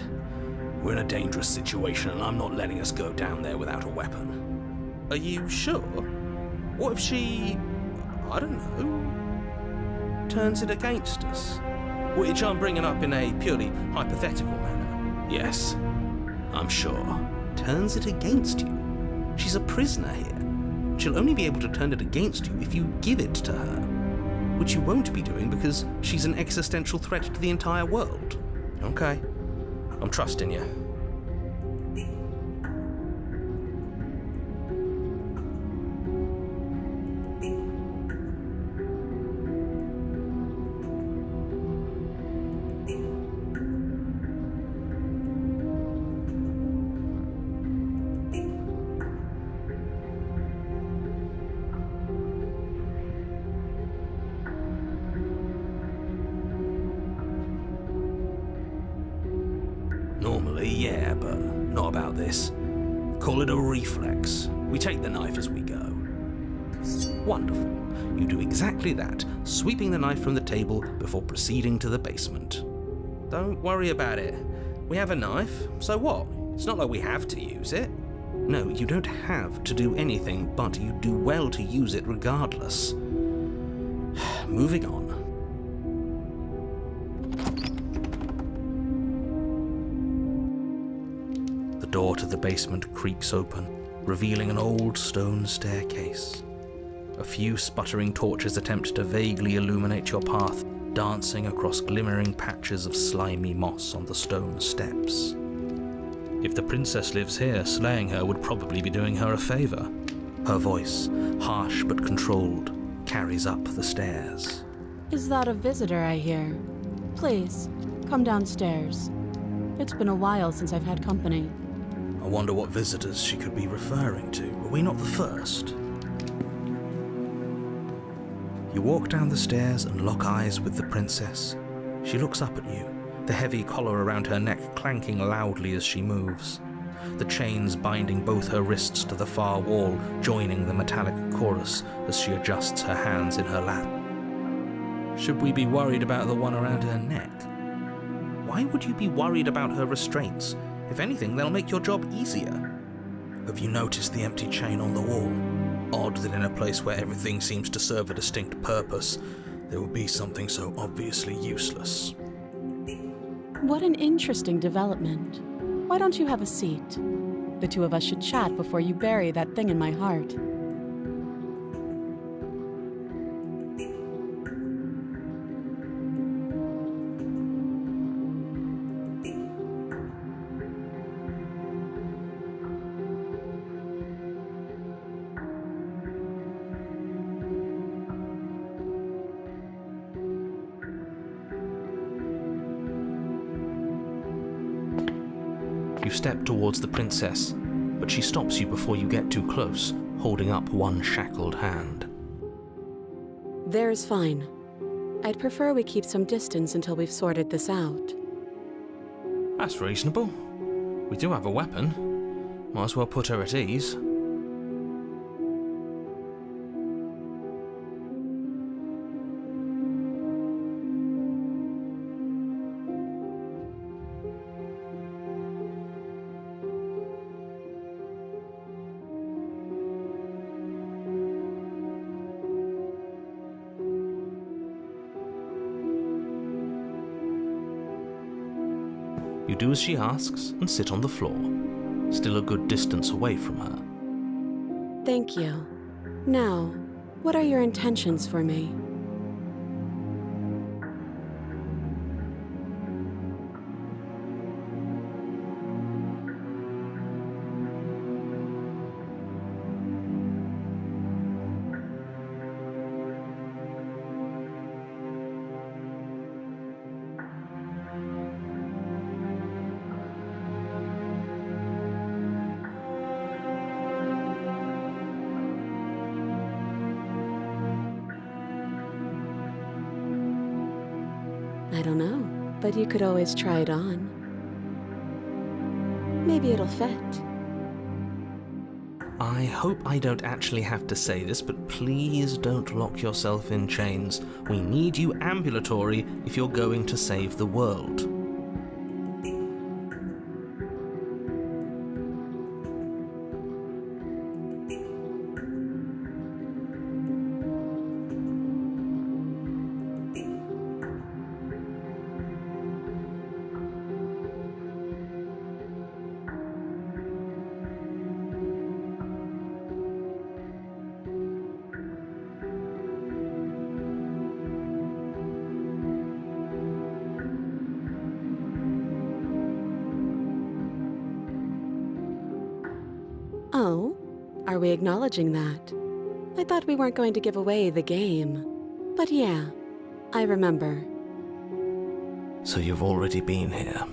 We're in a dangerous situation and I'm not letting us go down there without a weapon. Are you sure? What if she... I don't know... turns it against us? Which I'm bringing up in a purely hypothetical manner. Yes, I'm sure. Turns it against you? She's a prisoner here. She'll only be able to turn it against you if you give it to her. Which you won't be doing because she's an existential threat to the entire world. Okay, I'm trusting you. Normally, yeah, but not about this. Call it a reflex. We take the knife as we go. Wonderful. You do exactly that, sweeping the knife from the table before proceeding to the basement. Don't worry about it. We have a knife, so what? It's not like we have to use it. No, you don't have to do anything, but you do well to use it regardless. Moving on. The door to the basement creaks open, revealing an old stone staircase. A few sputtering torches attempt to vaguely illuminate your path, dancing across glimmering patches of slimy moss on the stone steps. If the princess lives here, slaying her would probably be doing her a favor. Her voice, harsh but controlled, carries up the stairs. Is that a visitor I hear? Please, come downstairs. It's been a while since I've had company. I wonder what visitors she could be referring to. Are we not the first? You walk down the stairs and lock eyes with the princess. She looks up at you, the heavy collar around her neck clanking loudly as she moves. The chains binding both her wrists to the far wall, joining the metallic chorus as she adjusts her hands in her lap. Should we be worried about the one around her neck? Why would you be worried about her restraints? If anything, they'll make your job easier. Have you noticed the empty chain on the wall? Odd that in a place where everything seems to serve a distinct purpose, there would be something so obviously useless. What an interesting development. Why don't you have a seat? The two of us should chat before you bury that thing in my heart. You step towards the princess, but she stops you before you get too close, holding up one shackled hand. There's fine. I'd prefer we keep some distance until we've sorted this out. That's reasonable. We do have a weapon. Might as well put her at ease. You do as she asks and sit on the floor, still a good distance away from her. Thank you. Now, what are your intentions for me? I don't know, but you could always try it on. Maybe it'll fit. I hope I don't actually have to say this, but please don't lock yourself in chains. We need you ambulatory if you're going to save the world. Oh, are we acknowledging that? I thought we weren't going to give away the game. But yeah, I remember. So you've already been here.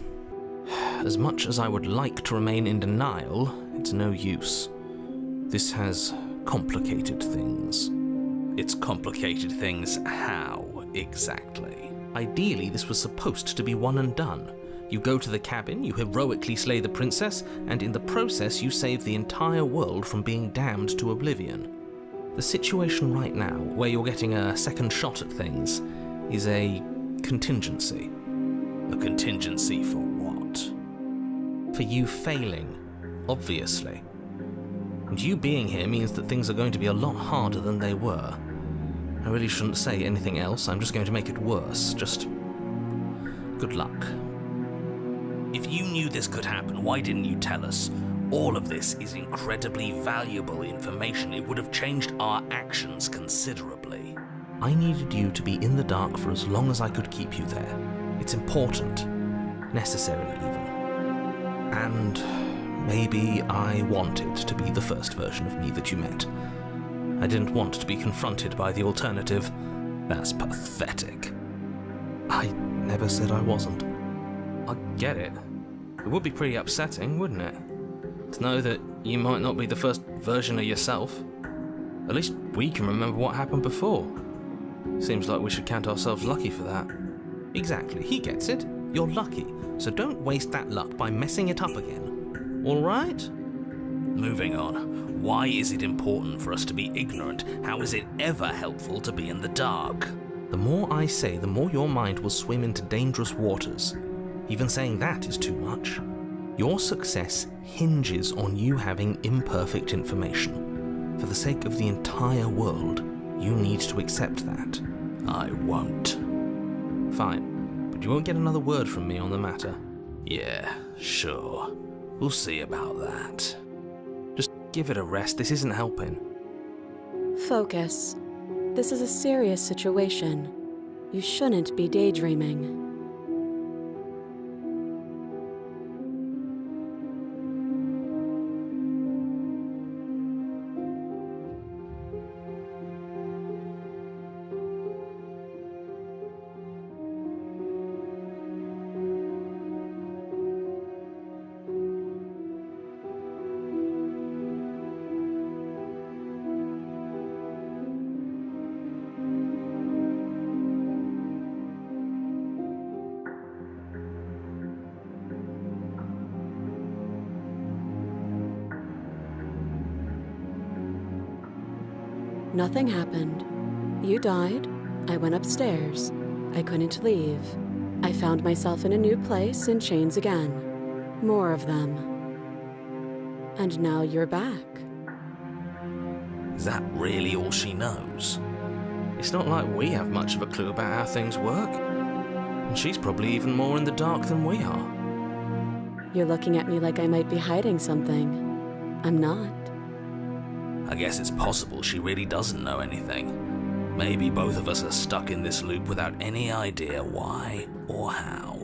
As much as I would like to remain in denial, it's no use. This has complicated things. It's complicated things how, exactly? Ideally, this was supposed to be one and done. You go to the cabin, you heroically slay the princess, and in the process you save the entire world from being damned to oblivion. The situation right now, where you're getting a second shot at things, is a contingency. A contingency for what? For you failing, obviously. And you being here means that things are going to be a lot harder than they were. I really shouldn't say anything else, I'm just going to make it worse. Just good luck. If you knew this could happen, why didn't you tell us? All of this is incredibly valuable information. It would have changed our actions considerably. I needed you to be in the dark for as long as I could keep you there. It's important. Necessary, even. And maybe I wanted to be the first version of me that you met. I didn't want to be confronted by the alternative. That's pathetic. I never said I wasn't. I get it. It would be pretty upsetting, wouldn't it? To know that you might not be the first version of yourself. At least we can remember what happened before. Seems like we should count ourselves lucky for that. Exactly, he gets it. You're lucky, so don't waste that luck by messing it up again. All right? Moving on. Why is it important for us to be ignorant? How is it ever helpful to be in the dark? The more I say, the more your mind will swim into dangerous waters. Even saying that is too much. Your success hinges on you having imperfect information. For the sake of the entire world, you need to accept that. I won't. Fine, but you won't get another word from me on the matter. Yeah, sure. We'll see about that. Just give it a rest, this isn't helping. Focus. This is a serious situation. You shouldn't be daydreaming. Nothing happened. You died. I went upstairs. I couldn't leave. I found myself in a new place in chains again. More of them. And now you're back. Is that really all she knows? It's not like we have much of a clue about how things work. And she's probably even more in the dark than we are. You're looking at me like I might be hiding something. I'm not. I guess it's possible she really doesn't know anything. Maybe both of us are stuck in this loop without any idea why or how.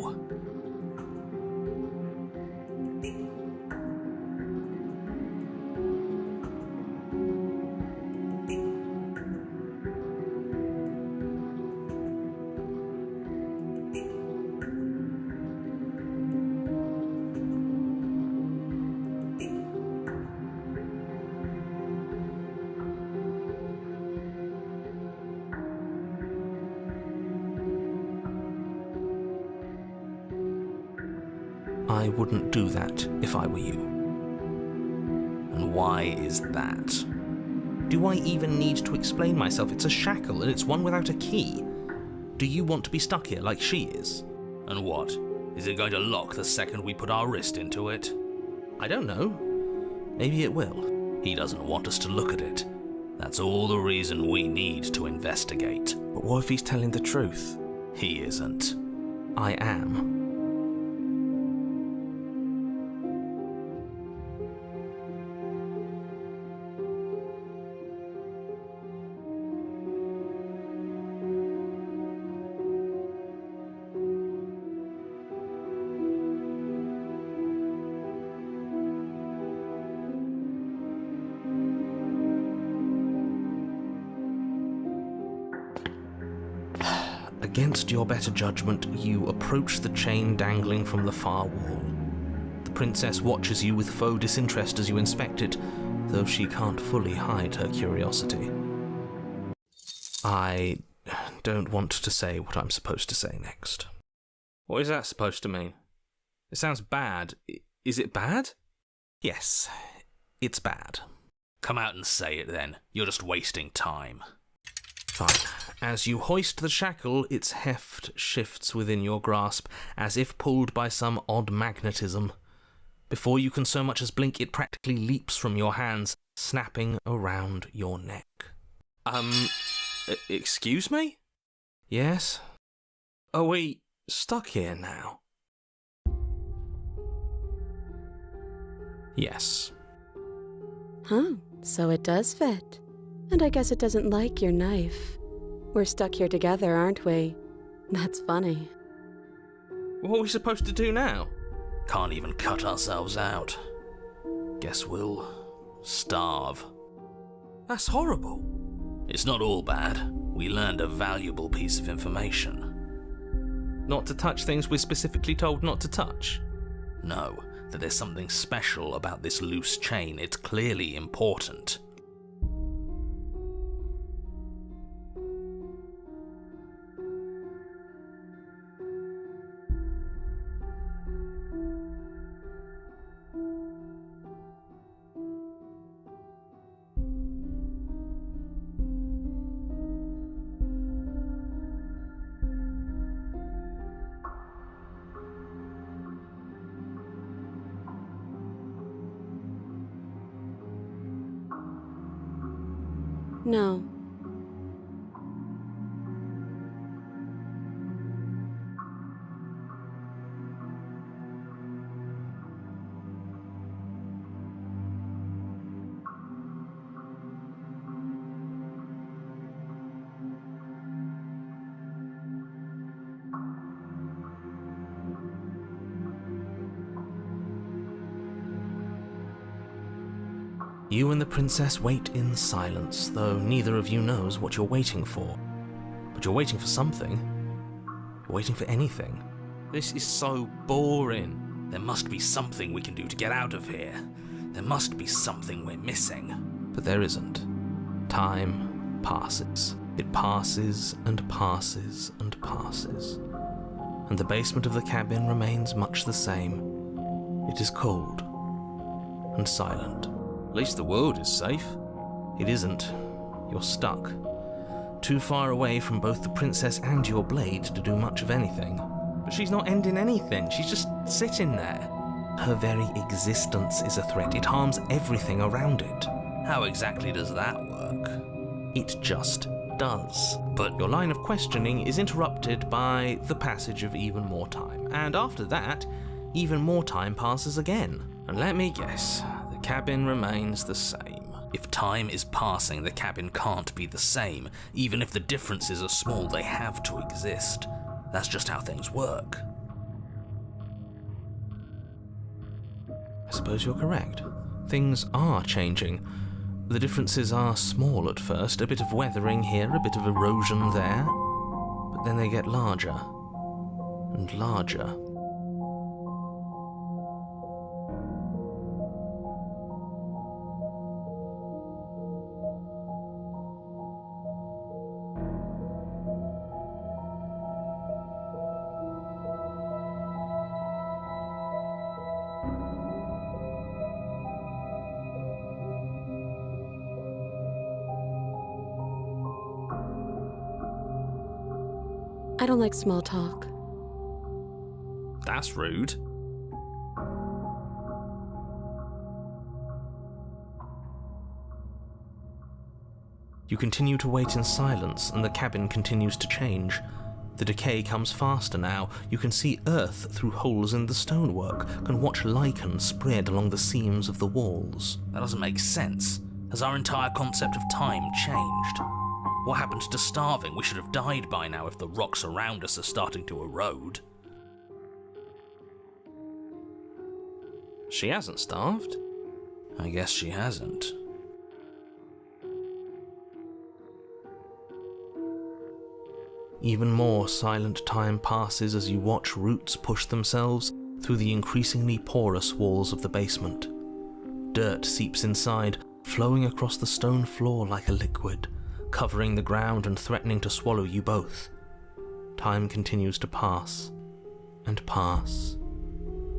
I wouldn't do that if I were you. And why is that? Do I even need to explain myself? It's a shackle and it's one without a key. Do you want to be stuck here like she is? And what? Is it going to lock the second we put our wrist into it? I don't know. Maybe it will. He doesn't want us to look at it. That's all the reason we need to investigate. But what if he's telling the truth? He isn't. I am. Against your better judgment, you approach the chain dangling from the far wall. The princess watches you with faux disinterest as you inspect it, though she can't fully hide her curiosity. I don't want to say what I'm supposed to say next. What is that supposed to mean? It sounds bad. Is it bad? Yes, it's bad. Come out and say it then. You're just wasting time. Fine. As you hoist the shackle, its heft shifts within your grasp, as if pulled by some odd magnetism. Before you can so much as blink, it practically leaps from your hands, snapping around your neck. Excuse me? Yes? Are we stuck here now? Yes. Huh, so it does fit. And I guess it doesn't like your knife. We're stuck here together, aren't we? That's funny. What are we supposed to do now? Can't even cut ourselves out. Guess we'll starve. That's horrible. It's not all bad. We learned a valuable piece of information. Not to touch things we're specifically told not to touch? No, that there's something special about this loose chain. It's clearly important. No. You and the princess wait in silence, though neither of you knows what you're waiting for. But you're waiting for something. You're waiting for anything. This is so boring. There must be something we can do to get out of here. There must be something we're missing. But there isn't. Time passes. It passes and passes and passes. And the basement of the cabin remains much the same. It is cold and silent. At least the world is safe. It isn't. You're stuck. Too far away from both the princess and your blade to do much of anything. But she's not ending anything. She's just sitting there. Her very existence is a threat. It harms everything around it. How exactly does that work? It just does. But your line of questioning is interrupted by the passage of even more time. And after that, even more time passes again. And let me guess, the cabin remains the same. If time is passing, the cabin can't be the same. Even if the differences are small, they have to exist. That's just how things work. I suppose you're correct. Things are changing. The differences are small at first, a bit of weathering here, a bit of erosion there, but then they get larger and larger. I don't like small talk. That's rude. You continue to wait in silence, and the cabin continues to change. The decay comes faster now. You can see earth through holes in the stonework, can watch lichen spread along the seams of the walls. That doesn't make sense. Has our entire concept of time changed? What happened to starving? We should have died by now if the rocks around us are starting to erode. She hasn't starved. I guess she hasn't. Even more silent time passes as you watch roots push themselves through the increasingly porous walls of the basement. Dirt seeps inside, flowing across the stone floor like a liquid, covering the ground and threatening to swallow you both. Time continues to pass, and pass,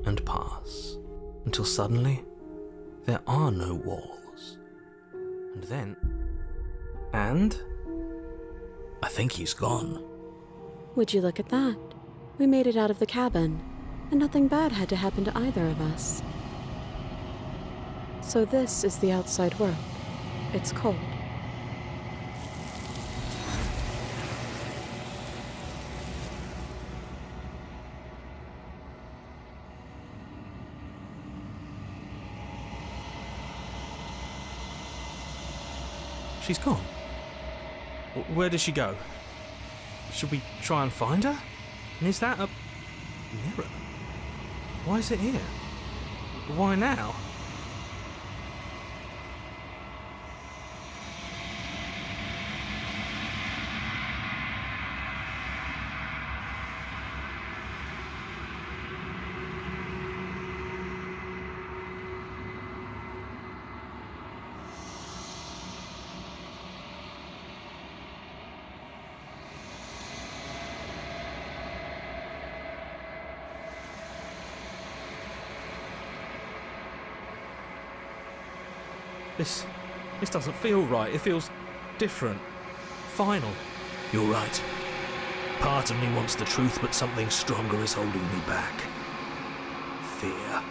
and pass, until suddenly there are no walls. And then... And? I think he's gone. Would you look at that? We made it out of the cabin, and nothing bad had to happen to either of us. So this is the outside world. It's cold. She's gone. Where did she go? Should we try and find her? And is that a mirror? Why is it here? Why now? This doesn't feel right. It feels different. Final. You're right. Part of me wants the truth, but something stronger is holding me back. Fear.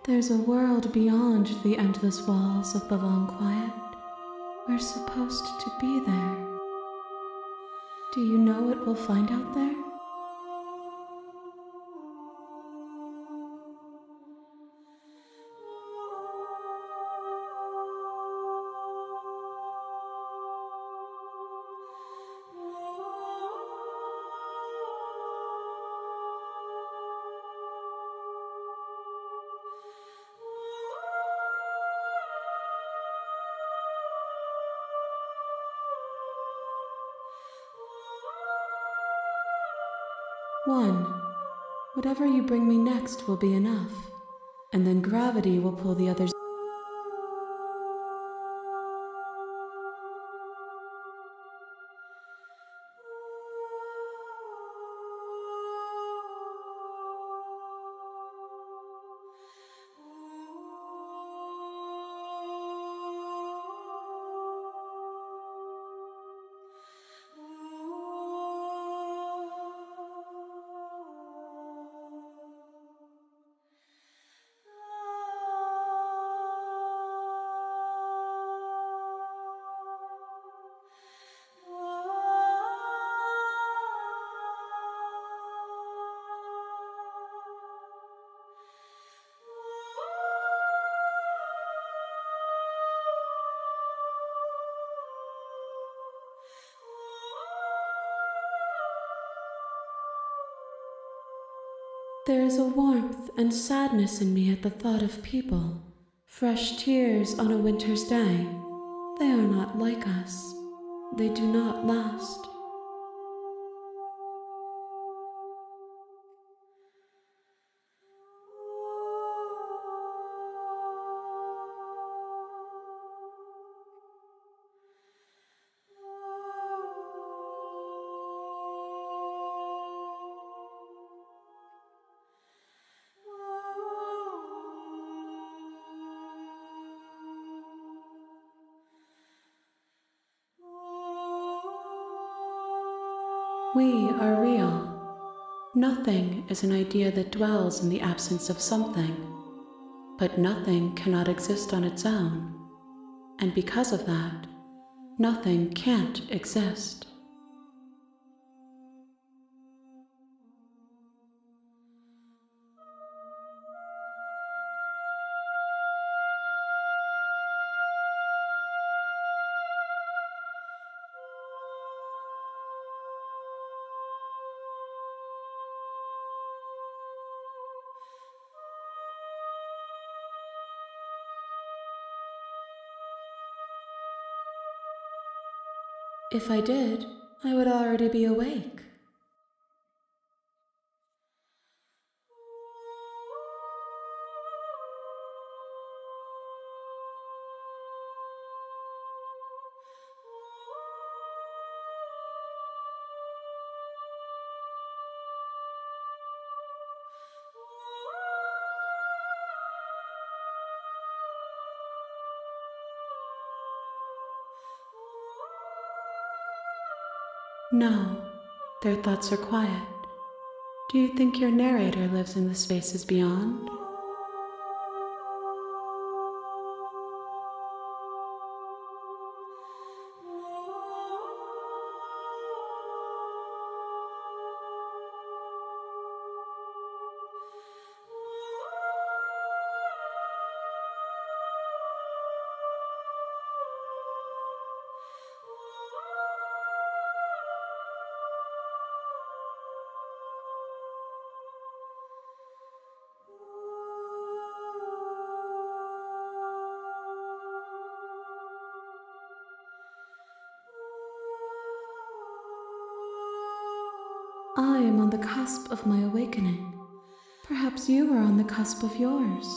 There's a world beyond the endless walls of the long quiet. We're supposed to be there. Do you know what we'll find out there? One, whatever you bring me next will be enough, and then gravity will pull the others. There is a warmth and sadness in me at the thought of people. Fresh tears on a winter's day. They are not like us. They do not last. We are real. Nothing is an idea that dwells in the absence of something, but nothing cannot exist on its own, and because of that, nothing can't exist. If I did, I would already be awake. No, their thoughts are quiet. Do you think your narrator lives in the spaces beyond? I am on the cusp of my awakening. Perhaps you are on the cusp of yours.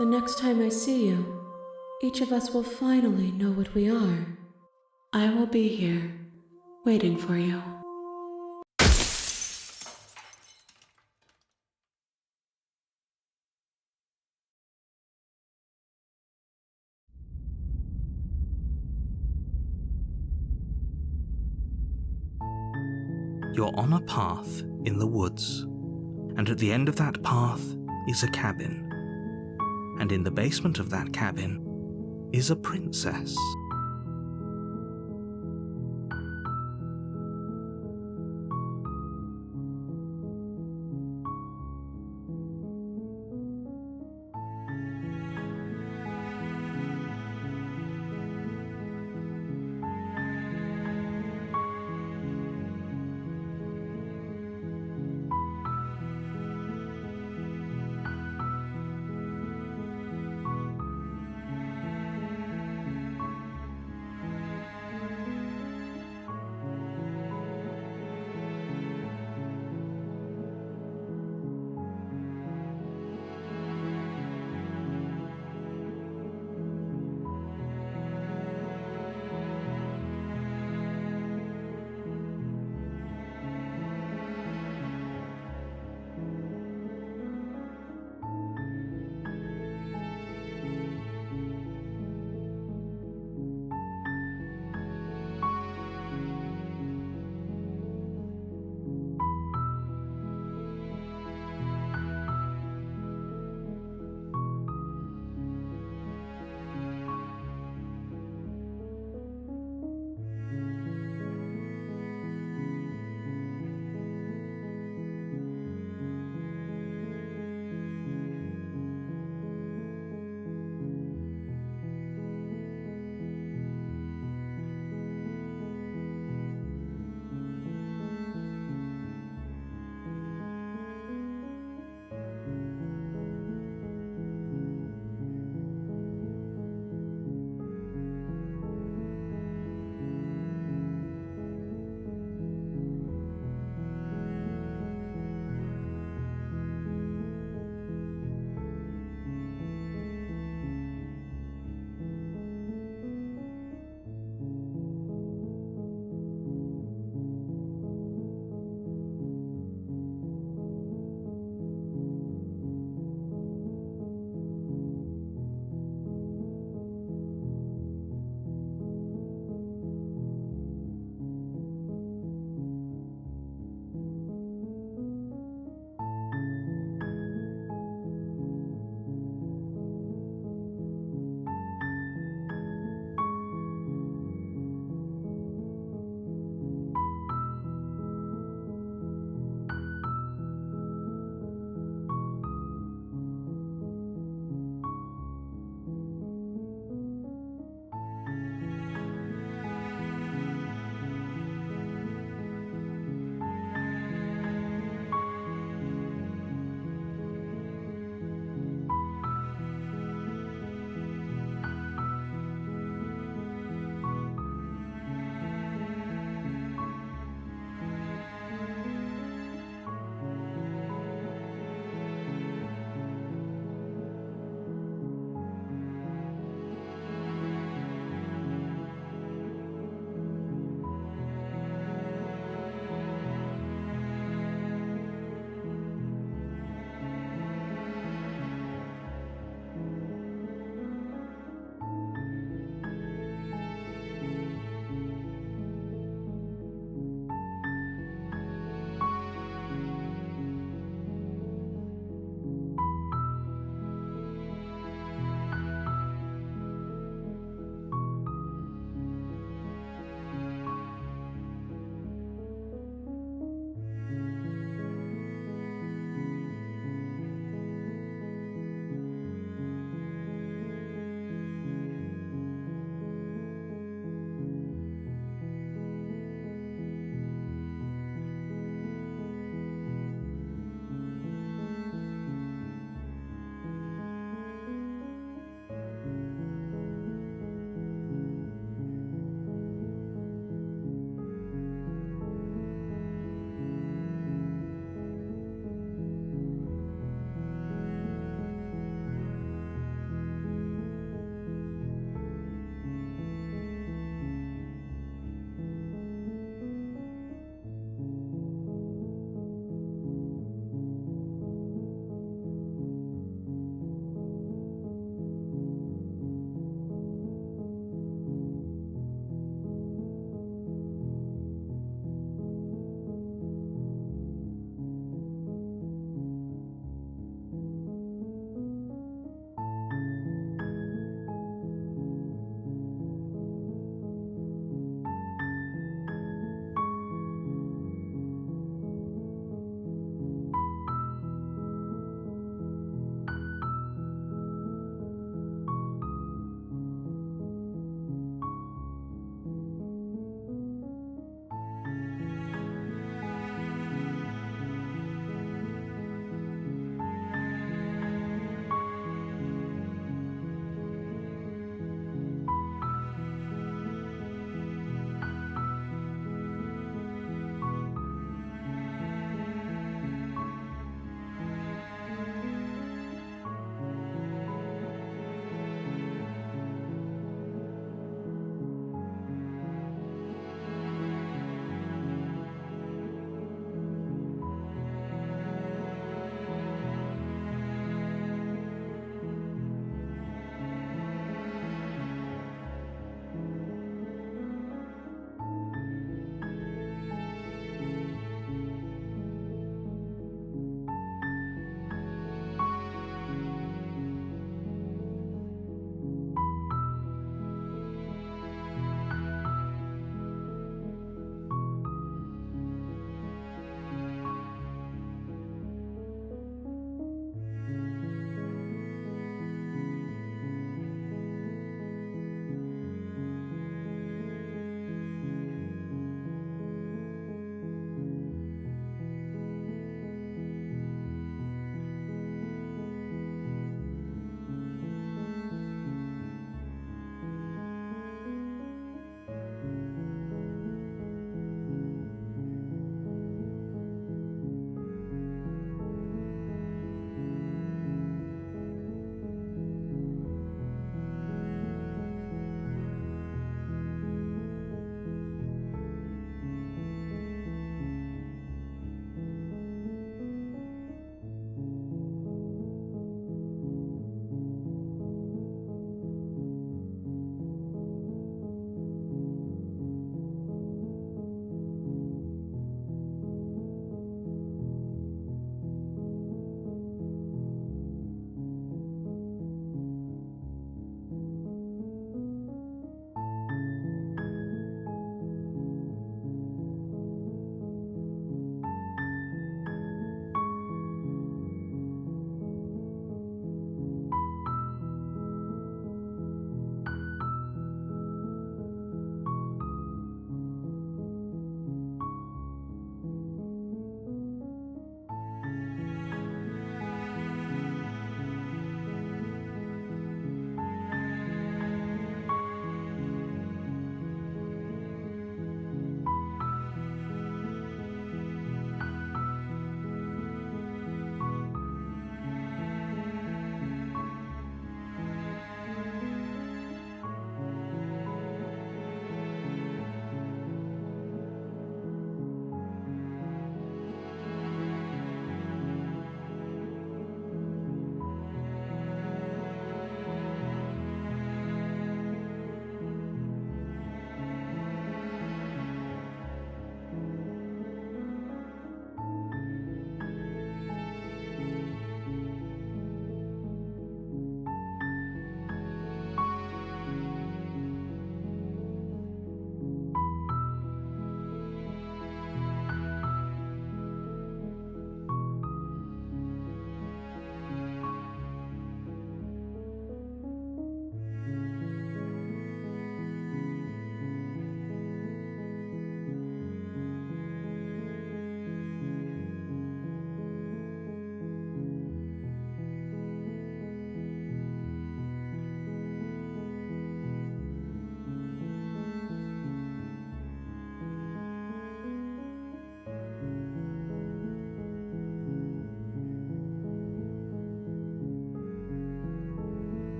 The next time I see you, each of us will finally know what we are. I will be here, waiting for you. You're on a path in the woods, and at the end of that path is a cabin. And in the basement of that cabin is a princess.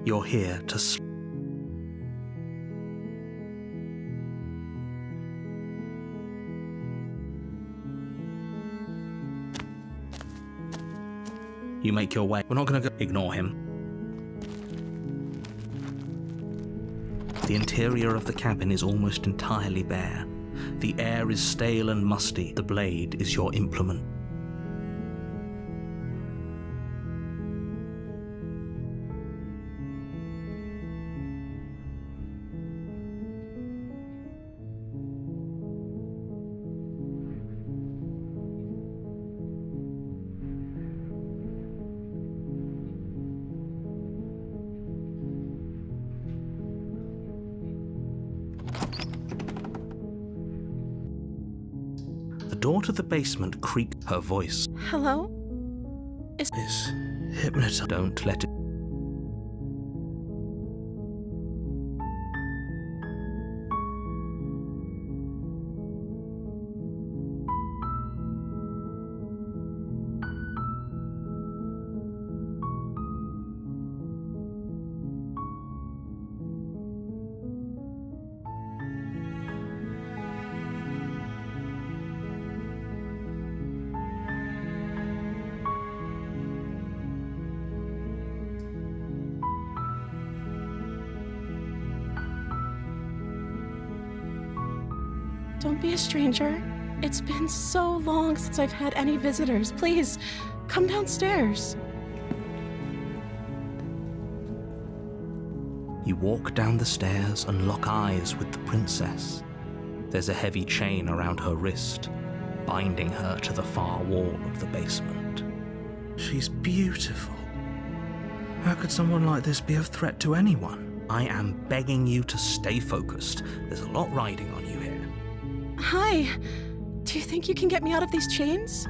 You're here to You make your way. We're not gonna go. Ignore him. The interior of the cabin is almost entirely bare. The air is stale and musty. The blade is your implement. The door to the basement creaked. Her voice Hello? is hypnotized. Don't let it. Don't be a stranger. It's been so long since I've had any visitors. Please, come downstairs. You walk down the stairs and lock eyes with the princess. There's a heavy chain around her wrist, binding her to the far wall of the basement. She's beautiful. How could someone like this be a threat to anyone? I am begging you to stay focused. There's a lot riding on you here. Hi. Do you think you can get me out of these chains?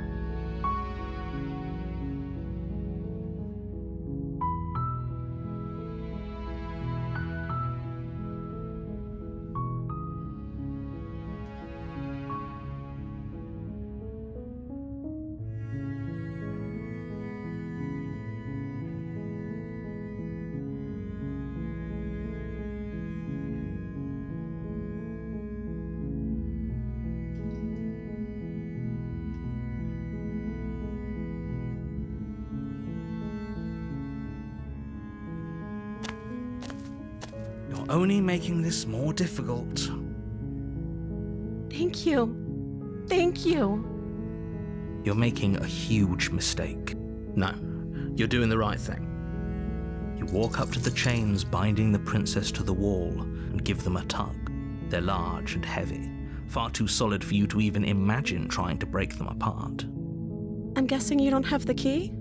You're only making this more difficult. Thank you. Thank you. You're making a huge mistake. No, you're doing the right thing. You walk up to the chains binding the princess to the wall and give them a tug. They're large and heavy, far too solid for you to even imagine trying to break them apart. I'm guessing you don't have the key?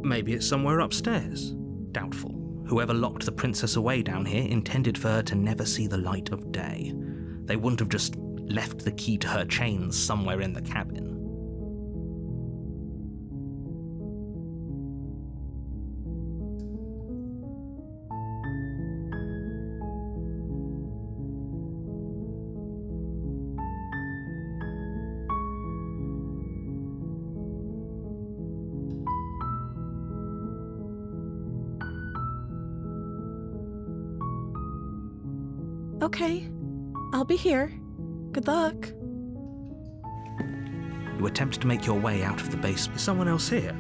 Maybe it's somewhere upstairs. Doubtful. Whoever locked the princess away down here intended for her to never see the light of day. They wouldn't have just left the key to her chains somewhere in the cabin. Okay. I'll be here. Good luck. You attempt to make your way out of the basement. Is someone else here?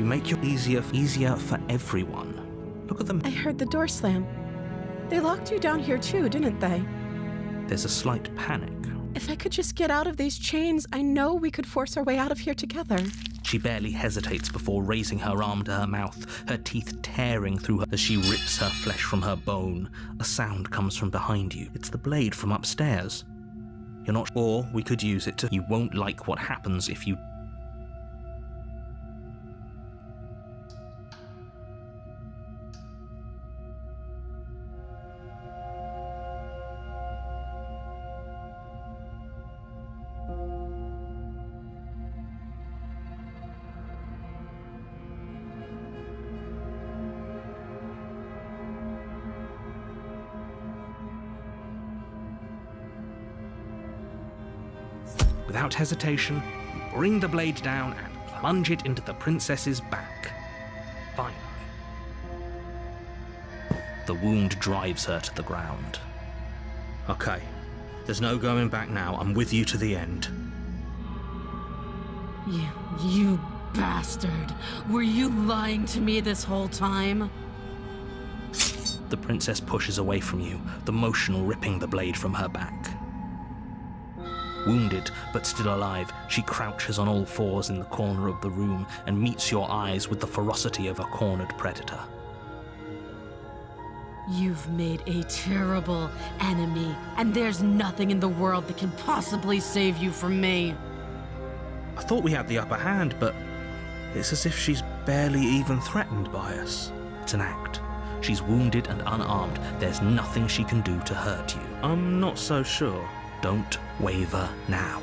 You make it easier for everyone. Look at them. I heard the door slam. They locked you down here too, didn't they? There's a slight panic. If I could just get out of these chains, I know we could force our way out of here together. She barely hesitates before raising her arm to her mouth, her teeth tearing through her as she rips her flesh from her bone. A sound comes from behind you. It's the blade from upstairs. You're not sure we could use it to... You won't like what happens if you... Without hesitation, you bring the blade down and plunge it into the princess's back. Finally. The wound drives her to the ground. Okay, there's no going back now. I'm with you to the end. You bastard. Were you lying to me this whole time? The princess pushes away from you, the motion ripping the blade from her back. Wounded, but still alive, she crouches on all fours in the corner of the room and meets your eyes with the ferocity of a cornered predator. You've made a terrible enemy, and there's nothing in the world that can possibly save you from me. I thought we had the upper hand, but it's as if she's barely even threatened by us. It's an act. She's wounded and unarmed. There's nothing she can do to hurt you. I'm not so sure. Don't waver now.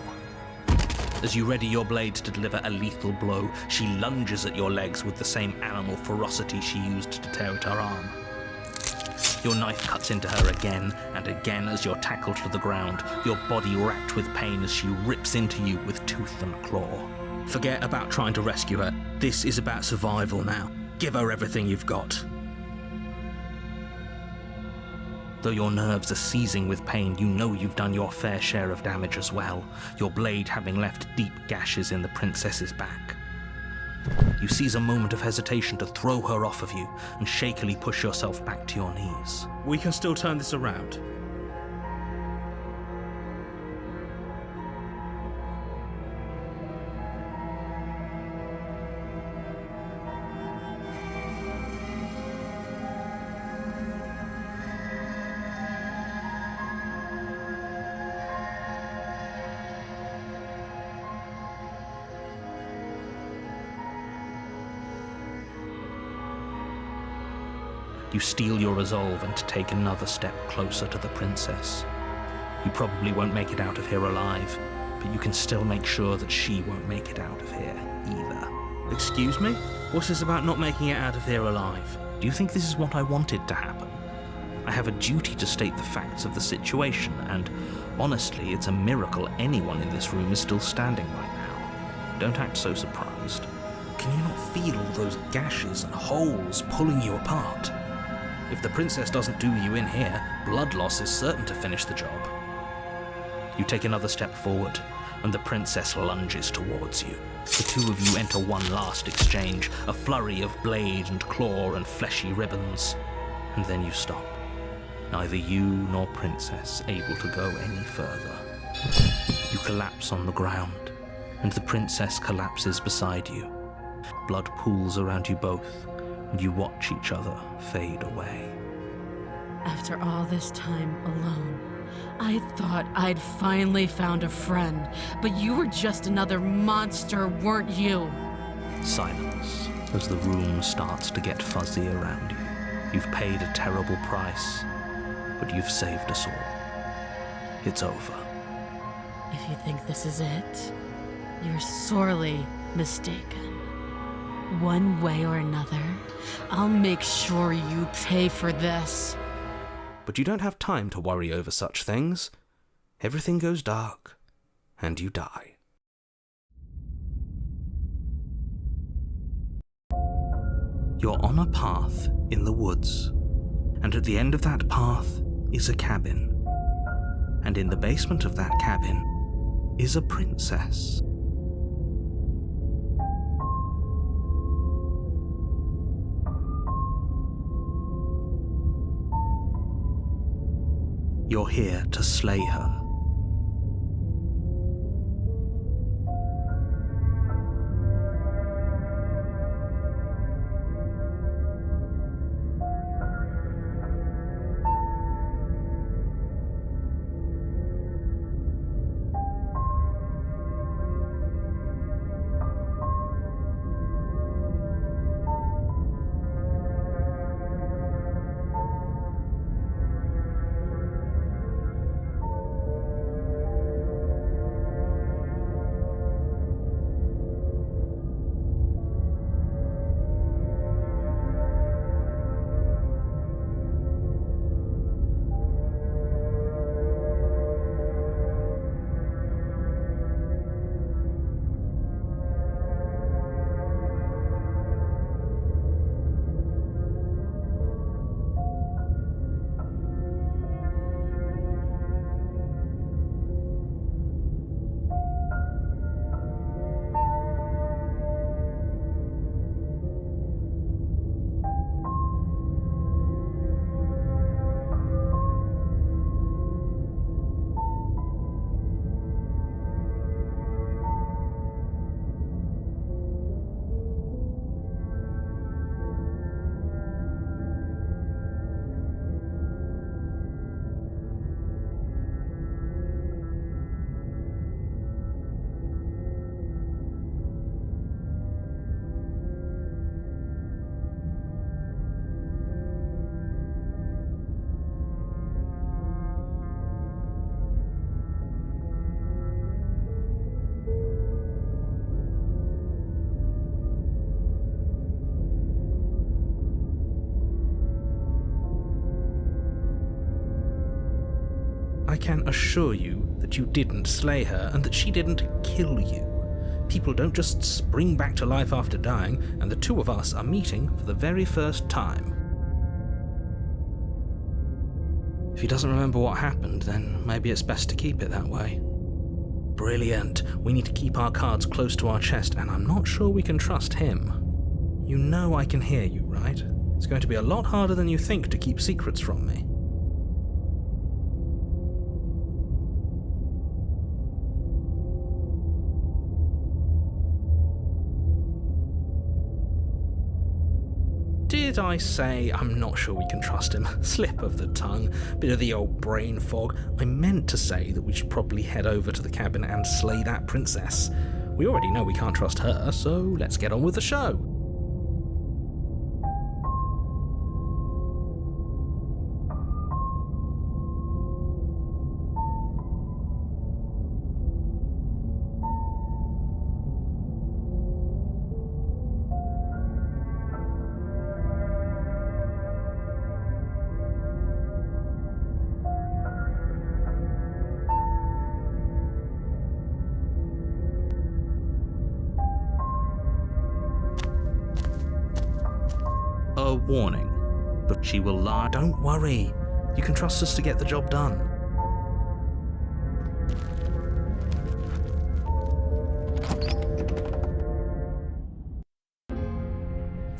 As you ready your blade to deliver a lethal blow, she lunges at your legs with the same animal ferocity she used to tear at her arm. Your knife cuts into her again and again as you're tackled to the ground, your body racked with pain as she rips into you with tooth and claw. Forget about trying to rescue her. This is about survival now. Give her everything you've got. Though your nerves are seizing with pain, you know you've done your fair share of damage as well, your blade having left deep gashes in the princess's back. You seize a moment of hesitation to throw her off of you and shakily push yourself back to your knees. We can still turn this around. You steel your resolve and take another step closer to the princess. You probably won't make it out of here alive, but you can still make sure that she won't make it out of here either. Excuse me? What's this about not making it out of here alive? Do you think this is what I wanted to happen? I have a duty to state the facts of the situation, and honestly, it's a miracle anyone in this room is still standing right now. Don't act so surprised. Can you not feel all those gashes and holes pulling you apart? If the princess doesn't do you in here, blood loss is certain to finish the job. You take another step forward, and the princess lunges towards you. The two of you enter one last exchange, a flurry of blade and claw and fleshy ribbons. And then you stop. Neither you nor princess able to go any further. You collapse on the ground, and the princess collapses beside you. Blood pools around you both, and you watch each other fade away. After all this time alone, I thought I'd finally found a friend, but you were just another monster, weren't you? Silence as the room starts to get fuzzy around you. You've paid a terrible price, but you've saved us all. It's over. If you think this is it, you're sorely mistaken. One way or another, I'll make sure you pay for this. But you don't have time to worry over such things. Everything goes dark, and you die. You're on a path in the woods, and at the end of that path is a cabin. And in the basement of that cabin is a princess. You're here to slay her. can assure you that you didn't slay her and that she didn't kill you. People don't just spring back to life after dying, and the two of us are meeting for the very first time. If he doesn't remember what happened, then maybe it's best to keep it that way. Brilliant. We need to keep our cards close to our chest, and I'm not sure we can trust him. You know I can hear you, right? It's going to be a lot harder than you think to keep secrets from me. Did I say I'm not sure we can trust him? Slip of the tongue, bit of the old brain fog. I meant to say that we should probably head over to the cabin and slay that princess. We already know we can't trust her, so let's get on with the show. A warning, but she will lie. Don't worry, you can trust us to get the job done.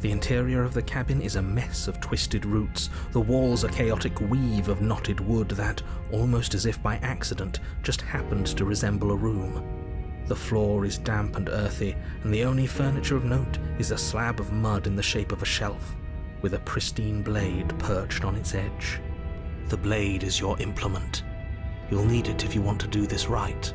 The interior of the cabin is a mess of twisted roots. The walls a chaotic weave of knotted wood that, almost as if by accident, just happened to resemble a room. The floor is damp and earthy, and the only furniture of note is a slab of mud in the shape of a shelf, with a pristine blade perched on its edge. The blade is your implement. You'll need it if you want to do this right.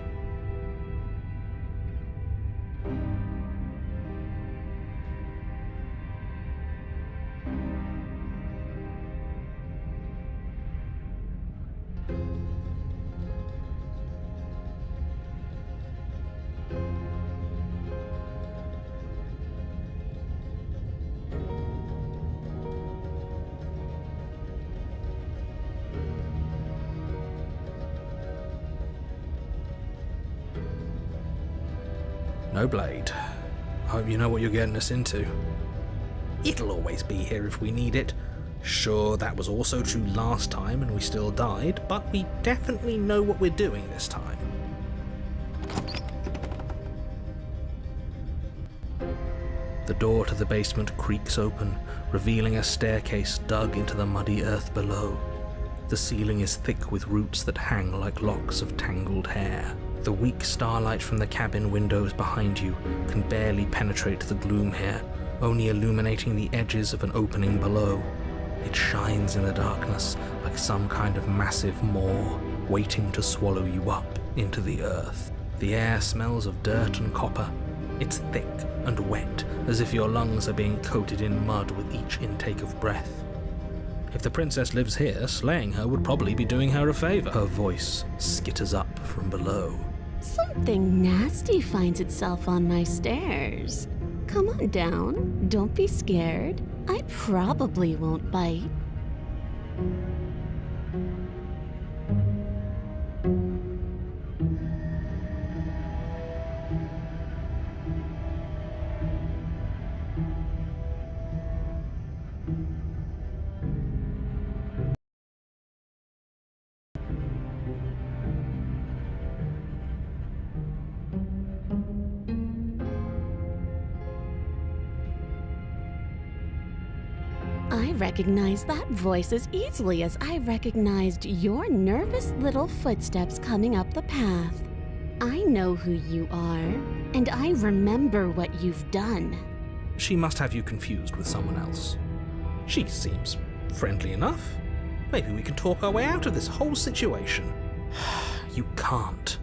No blade. Hope you know what you're getting us into. It'll always be here if we need it. Sure, that was also true last time and we still died, but we definitely know what we're doing this time. The door to the basement creaks open, revealing a staircase dug into the muddy earth below. The ceiling is thick with roots that hang like locks of tangled hair. The weak starlight from the cabin windows behind you can barely penetrate the gloom here, only illuminating the edges of an opening below. It shines in the darkness like some kind of massive maw, waiting to swallow you up into the earth. The air smells of dirt and copper. It's thick and wet, as if your lungs are being coated in mud with each intake of breath. If the princess lives here, slaying her would probably be doing her a favor. Her voice skitters up from below. Something nasty finds itself on my stairs. Come on down. Don't be scared. I probably won't bite. I recognize that voice as easily as I recognized your nervous little footsteps coming up the path. I know who you are, and I remember what you've done. She must have you confused with someone else. She seems friendly enough. Maybe we can talk our way out of this whole situation. You can't.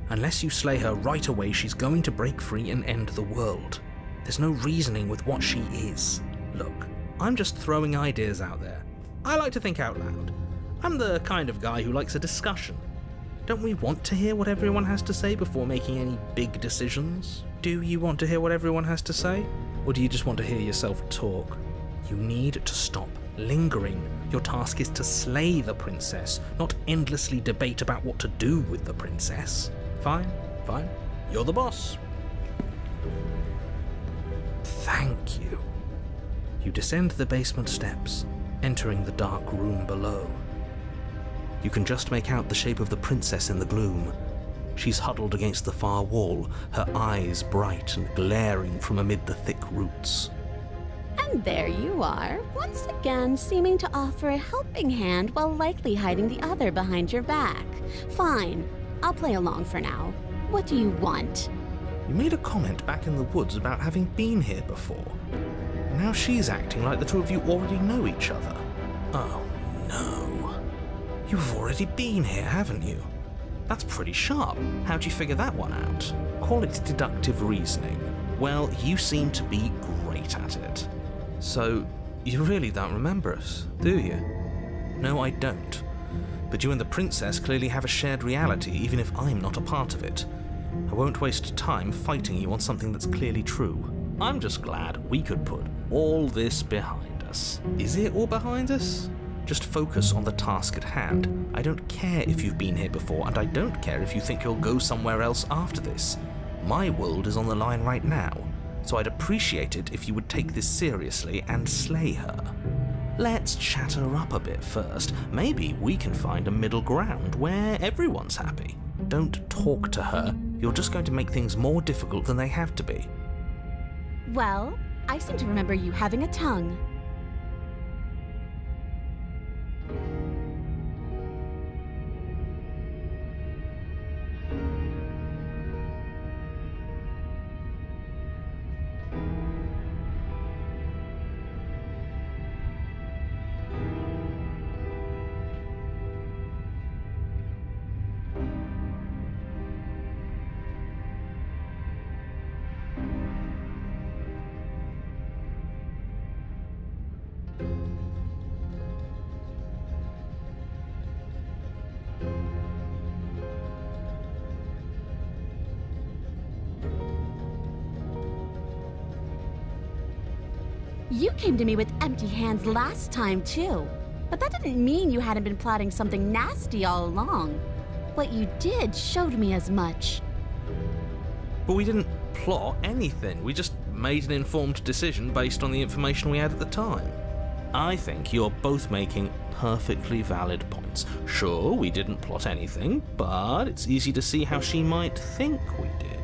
Unless you slay her right away, she's going to break free and end the world. There's no reasoning with what she is. Look, I'm just throwing ideas out there. I like to think out loud. I'm the kind of guy who likes a discussion. Don't we want to hear what everyone has to say before making any big decisions? Do you want to hear what everyone has to say? Or do you just want to hear yourself talk? You need to stop lingering. Your task is to slay the princess, not endlessly debate about what to do with the princess. Fine. You're the boss. Thank you. You descend the basement steps, entering the dark room below. You can just make out the shape of the princess in the gloom. She's huddled against the far wall, her eyes bright and glaring from amid the thick roots. And there you are, once again seeming to offer a helping hand while likely hiding the other behind your back. Fine, I'll play along for now. What do you want? You made a comment back in the woods about having been here before. Now she's acting like the two of you already know each other. Oh, no. You've already been here, haven't you? That's pretty sharp. How'd you figure that one out? Call it deductive reasoning. Well, you seem to be great at it. So, you really don't remember us, do you? No, I don't. But you and the princess clearly have a shared reality, even if I'm not a part of it. I won't waste time fighting you on something that's clearly true. I'm just glad we could put all this behind us. Is it all behind us? Just focus on the task at hand. I don't care if you've been here before, and I don't care if you think you'll go somewhere else after this. My world is on the line right now, so I'd appreciate it if you would take this seriously and slay her. Let's chat her up a bit first. Maybe we can find a middle ground where everyone's happy. Don't talk to her. You're just going to make things more difficult than they have to be. Well, I seem to remember you having a tongue. You came to me with empty hands last time, too. But that didn't mean you hadn't been plotting something nasty all along. What you did showed me as much. But we didn't plot anything. We just made an informed decision based on the information we had at the time. I think you're both making perfectly valid points. Sure, we didn't plot anything, but it's easy to see how she might think we did.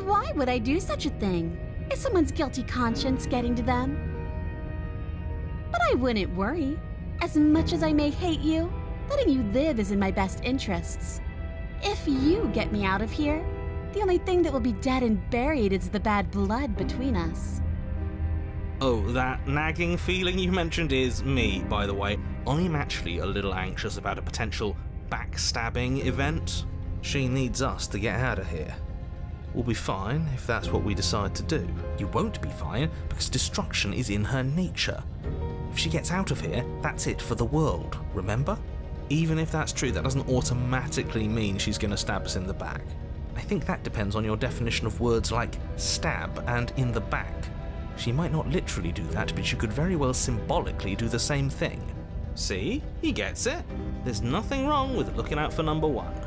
Why would I do such a thing? Is someone's guilty conscience getting to them? But I wouldn't worry. As much as I may hate you, letting you live is in my best interests. If you get me out of here, the only thing that will be dead and buried is the bad blood between us. Oh, that nagging feeling you mentioned is me, by the way. I'm actually a little anxious about a potential backstabbing event. She needs us to get out of here. We'll be fine if that's what we decide to do. You won't be fine because destruction is in her nature. If she gets out of here, that's it for the world, remember? Even if that's true, that doesn't automatically mean she's going to stab us in the back. I think that depends on your definition of words like stab and in the back. She might not literally do that, but she could very well symbolically do the same thing. See? He gets it. There's nothing wrong with looking out for number 1.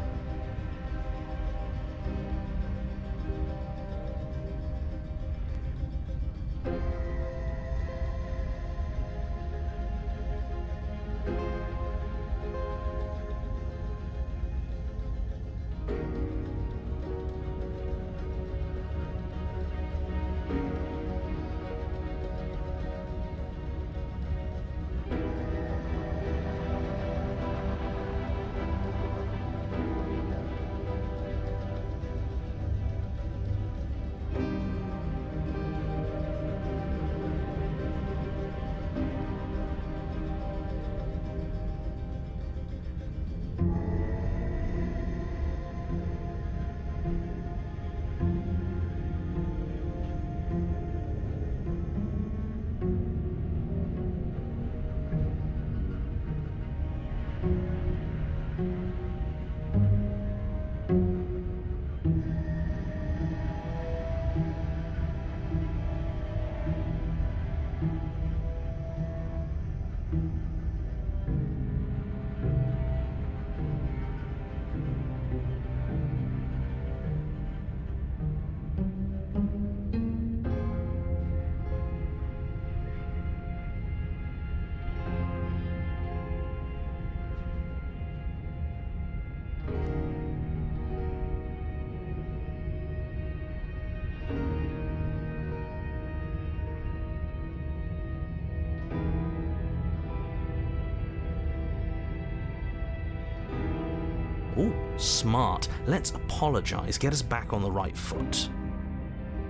Ooh, smart. Let's apologize, get us back on the right foot.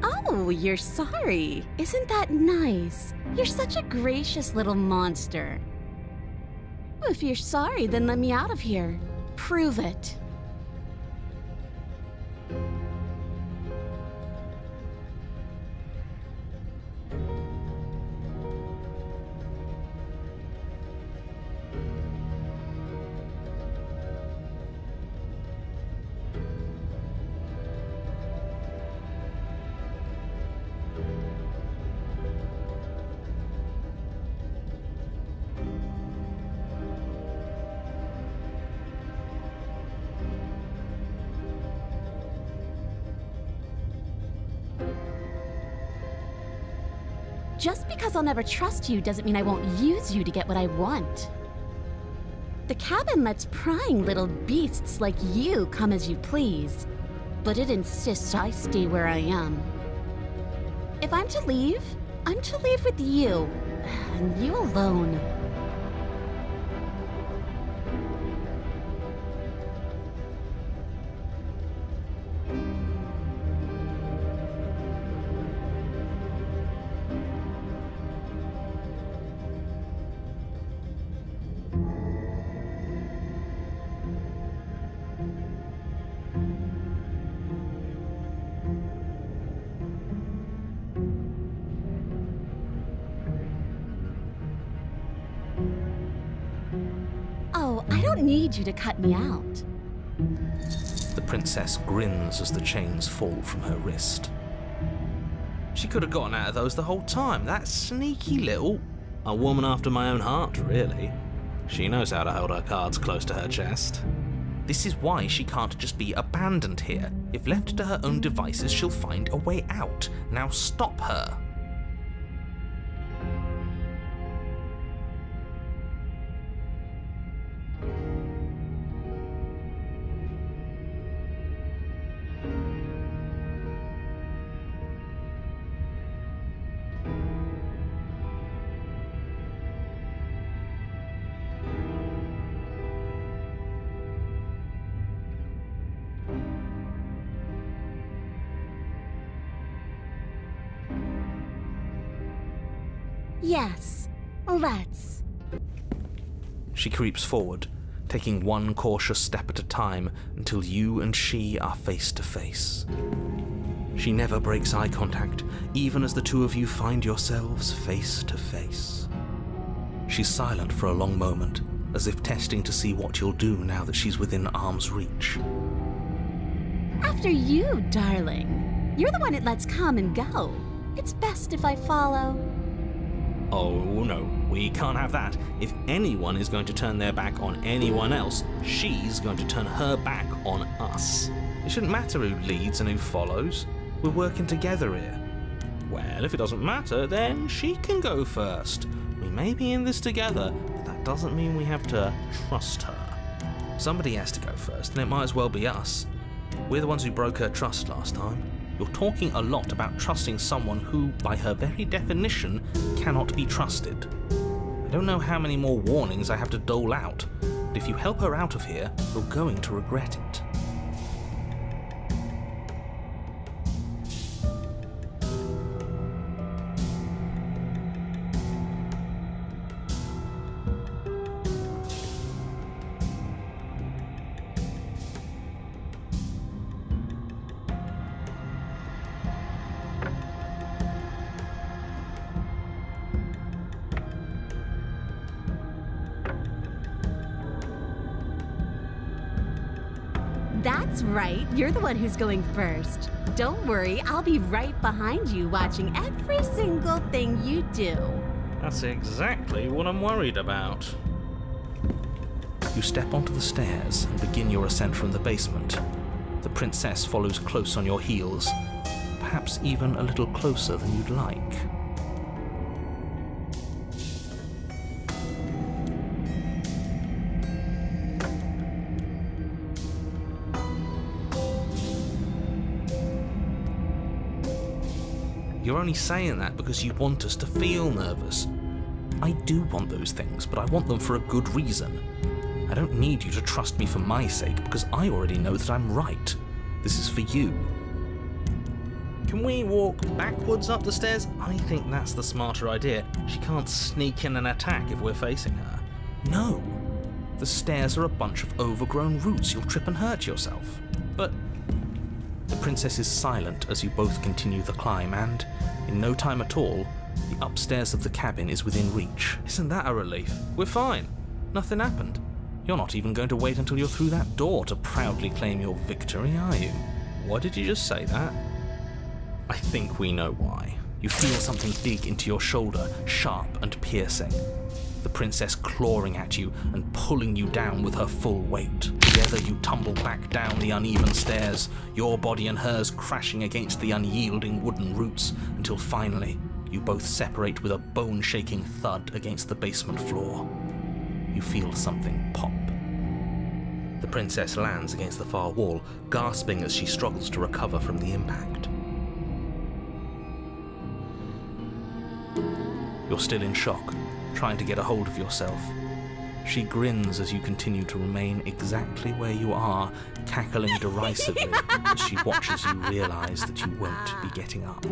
Oh, you're sorry. Isn't that nice? You're such a gracious little monster. If you're sorry, then let me out of here. Prove it. Just because I'll never trust you doesn't mean I won't use you to get what I want. The cabin lets prying little beasts like you come as you please, but it insists I stay where I am. If I'm to leave, I'm to leave with you, and you alone. Oh, I don't need you to cut me out. The princess grins as the chains fall from her wrist. She could have gotten out of those the whole time. That sneaky little... A woman after my own heart, really. She knows how to hold her cards close to her chest. This is why she can't just be abandoned here. If left to her own devices, she'll find a way out. Now stop her. Yes, let's. She creeps forward, taking one cautious step at a time until you and she are face to face. She never breaks eye contact, even as the two of you find yourselves face to face. She's silent for a long moment, as if testing to see what you'll do now that she's within arm's reach. After you, darling. You're the one it lets come and go. It's best if I follow. Oh no, we can't have that. If anyone is going to turn their back on anyone else, she's going to turn her back on us. It shouldn't matter who leads and who follows. We're working together here. Well, if it doesn't matter, then she can go first. We may be in this together, but that doesn't mean we have to trust her. Somebody has to go first, and it might as well be us. We're the ones who broke her trust last time. You're talking a lot about trusting someone who, by her very definition, cannot be trusted. I don't know how many more warnings I have to dole out, but if you help her out of here, you're going to regret it. That's right, you're the one who's going first. Don't worry, I'll be right behind you watching every single thing you do. That's exactly what I'm worried about. You step onto the stairs and begin your ascent from the basement. The princess follows close on your heels, perhaps even a little closer than you'd like. You're only saying that because you want us to feel nervous. I do want those things, but I want them for a good reason. I don't need you to trust me for my sake, because I already know that I'm right. This is for you. Can we walk backwards up the stairs? I think that's the smarter idea. She can't sneak in and attack if we're facing her. No. The stairs are a bunch of overgrown roots. You'll trip and hurt yourself. But the princess is silent as you both continue the climb, and, in no time at all, the upstairs of the cabin is within reach. Isn't that a relief? We're fine. Nothing happened. You're not even going to wait until you're through that door to proudly claim your victory, are you? Why did you just say that? I think we know why. You feel something dig into your shoulder, sharp and piercing. The princess clawing at you and pulling you down with her full weight. Together you tumble back down the uneven stairs, your body and hers crashing against the unyielding wooden roots, until finally you both separate with a bone-shaking thud against the basement floor. You feel something pop. The princess lands against the far wall, gasping as she struggles to recover from the impact. You're still in shock, trying to get a hold of yourself. She grins as you continue to remain exactly where you are, cackling derisively as she watches you realize that you won't be getting up.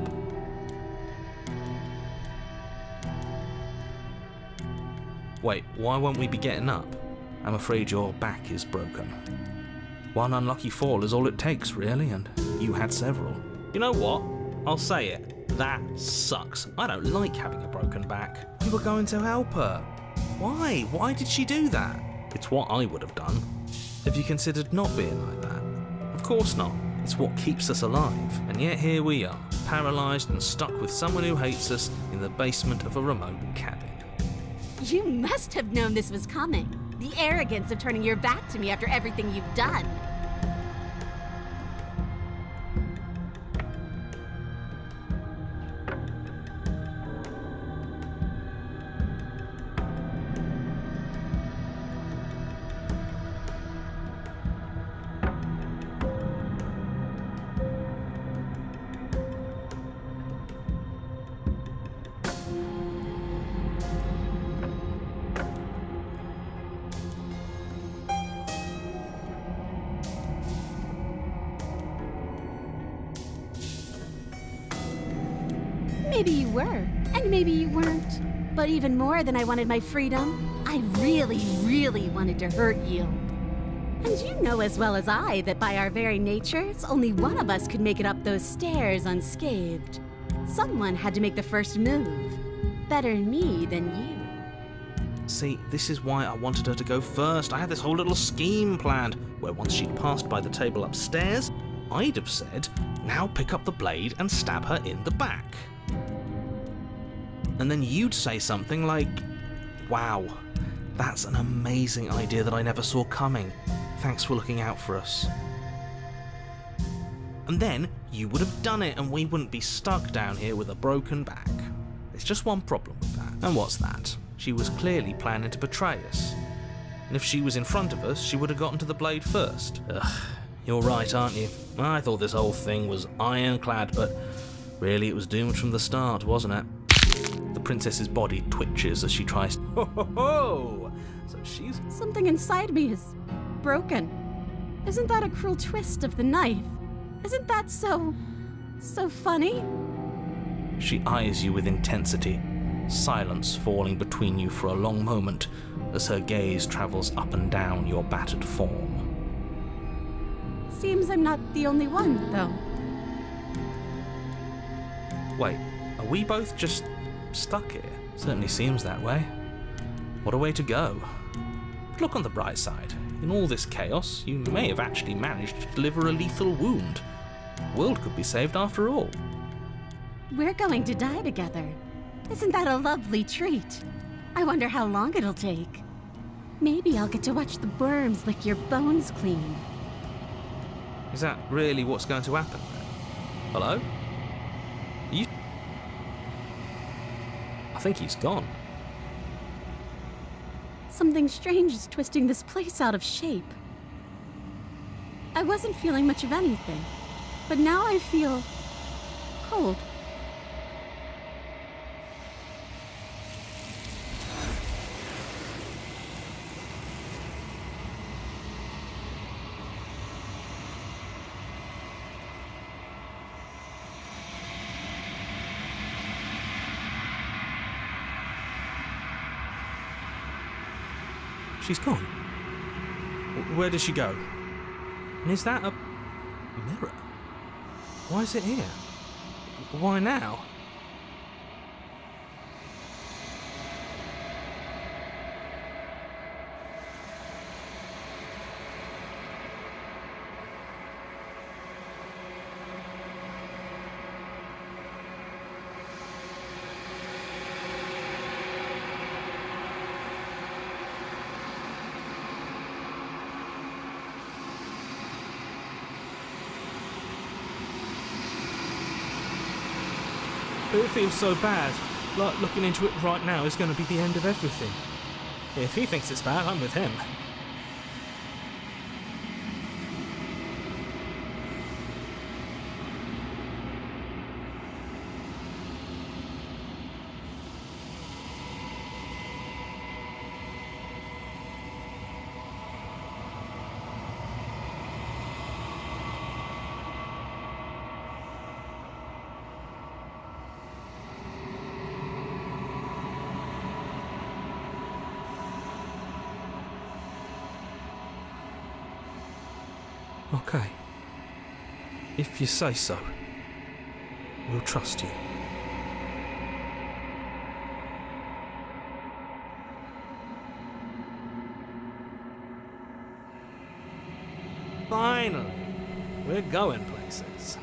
Wait, why won't we be getting up? I'm afraid your back is broken. One unlucky fall is all it takes, really, and you had several. You know what? I'll say it. That sucks. I don't like having a broken back. You were going to help her. Why? Why did she do that? It's what I would have done. Have you considered not being like that? Of course not. It's what keeps us alive. And yet here we are, paralysed and stuck with someone who hates us in the basement of a remote cabin. You must have known this was coming. The arrogance of turning your back to me after everything you've done. Maybe you were, and maybe you weren't. But even more than I wanted my freedom, I really, really wanted to hurt you. And you know as well as I that by our very natures, only one of us could make it up those stairs unscathed. Someone had to make the first move. Better me than you. See, this is why I wanted her to go first. I had this whole little scheme planned, where once she'd passed by the table upstairs, I'd have said, now pick up the blade and stab her in the back. And then you'd say something like, wow, that's an amazing idea that I never saw coming. Thanks for looking out for us. And then you would have done it and we wouldn't be stuck down here with a broken back. There's just one problem with that. And what's that? She was clearly planning to betray us. And if she was in front of us, she would have gotten to the blade first. Ugh, you're right, aren't you? I thought this whole thing was ironclad, but really it was doomed from the start, wasn't it? The princess's body twitches as she tries. Ho ho ho! So she's. Something inside me is broken. Isn't that a cruel twist of the knife? Isn't that so funny? She eyes you with intensity, silence falling between you for a long moment as her gaze travels up and down your battered form. Seems I'm not the only one, though. Wait, are we both just stuck here? Certainly seems that way. What a way to go. But look on the bright side. In all this chaos, you may have actually managed to deliver a lethal wound. The world could be saved after all. We're going to die together. Isn't that a lovely treat? I wonder how long it'll take. Maybe I'll get to watch the worms lick your bones clean. Is that really what's going to happen? Hello? You? I think he's gone. Something strange is twisting this place out of shape. I wasn't feeling much of anything, but now I feel cold. She's gone. Where did she go? And is that a mirror? Why is it here? Why now? It feels so bad. Like looking into it right now is going to be the end of everything. If he thinks it's bad, I'm with him. Okay. If you say so, we'll trust you. Finally, we're going places.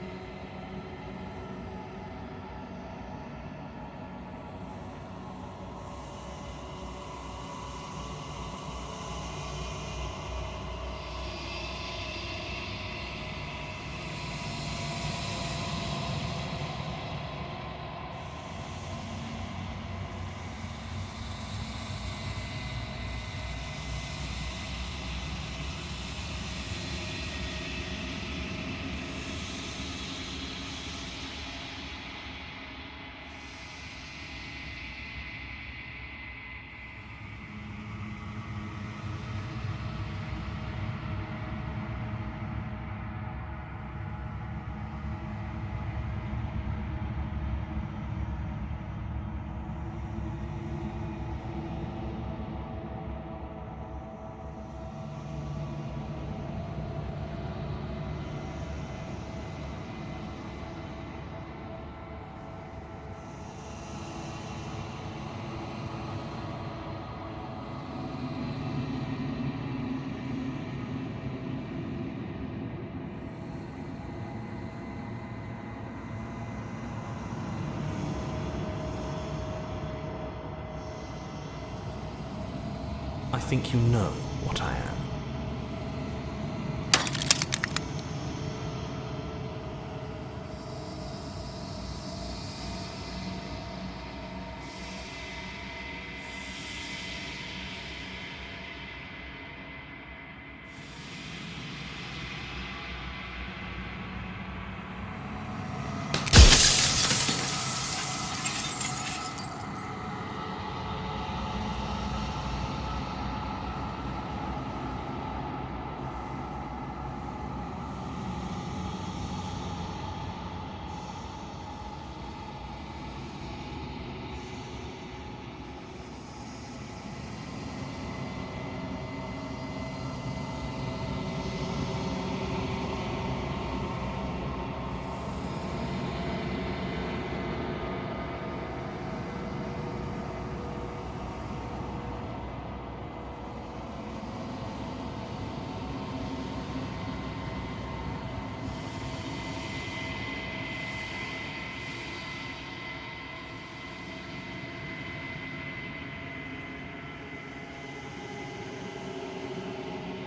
I think you know what I am.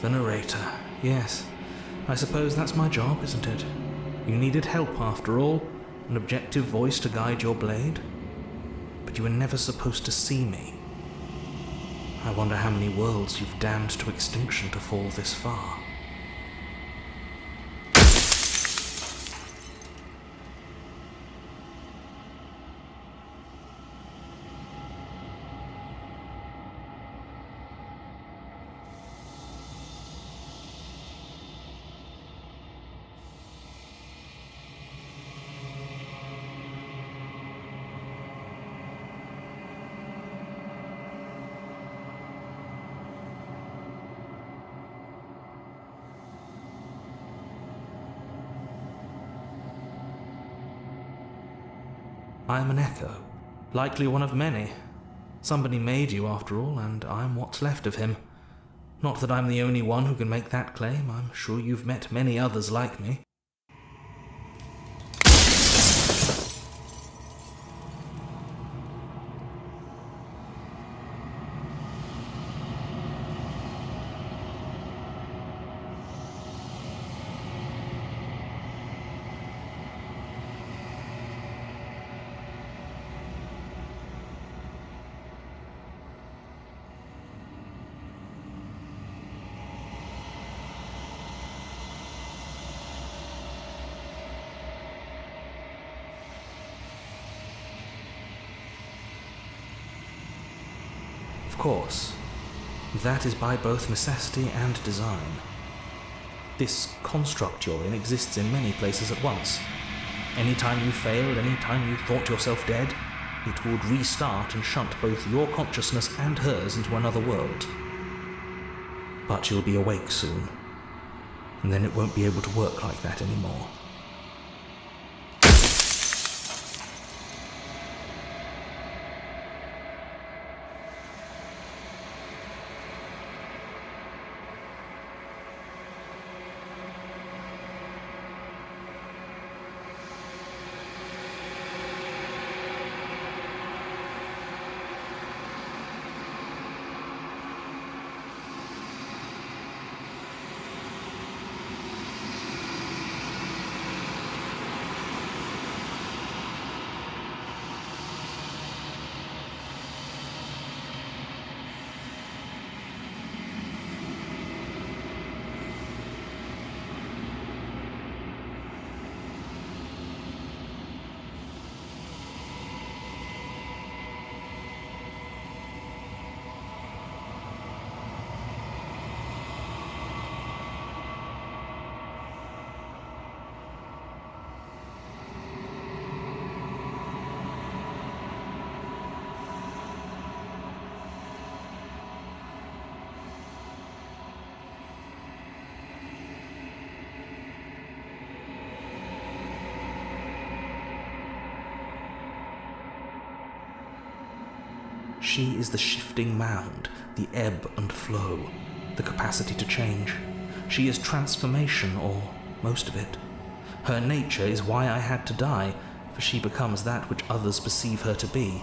The narrator. Yes. I suppose that's my job, isn't it? You needed help after all, an objective voice to guide your blade. But you were never supposed to see me. I wonder how many worlds you've damned to extinction to fall this far. I am an echo, likely one of many. Somebody made you after all, and I'm what's left of him. Not that I'm the only one who can make that claim. I'm sure you've met many others like me. Of course, that is by both necessity and design. This construct you're in exists in many places at once. Anytime you failed, anytime you thought yourself dead, it would restart and shunt both your consciousness and hers into another world. But you'll be awake soon, and then it won't be able to work like that anymore. She is the shifting mound, the ebb and flow, the capacity to change. She is transformation, or most of it. Her nature is why I had to die, for she becomes that which others perceive her to be.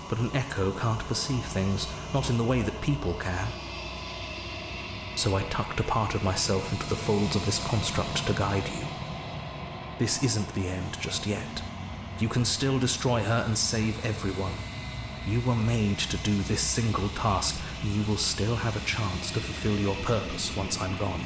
but an echo can't perceive things, not in the way that people can. So I tucked a part of myself into the folds of this construct to guide you. This isn't the end just yet. You can still destroy her and save everyone. You were made to do this single task, and you will still have a chance to fulfill your purpose once I'm gone.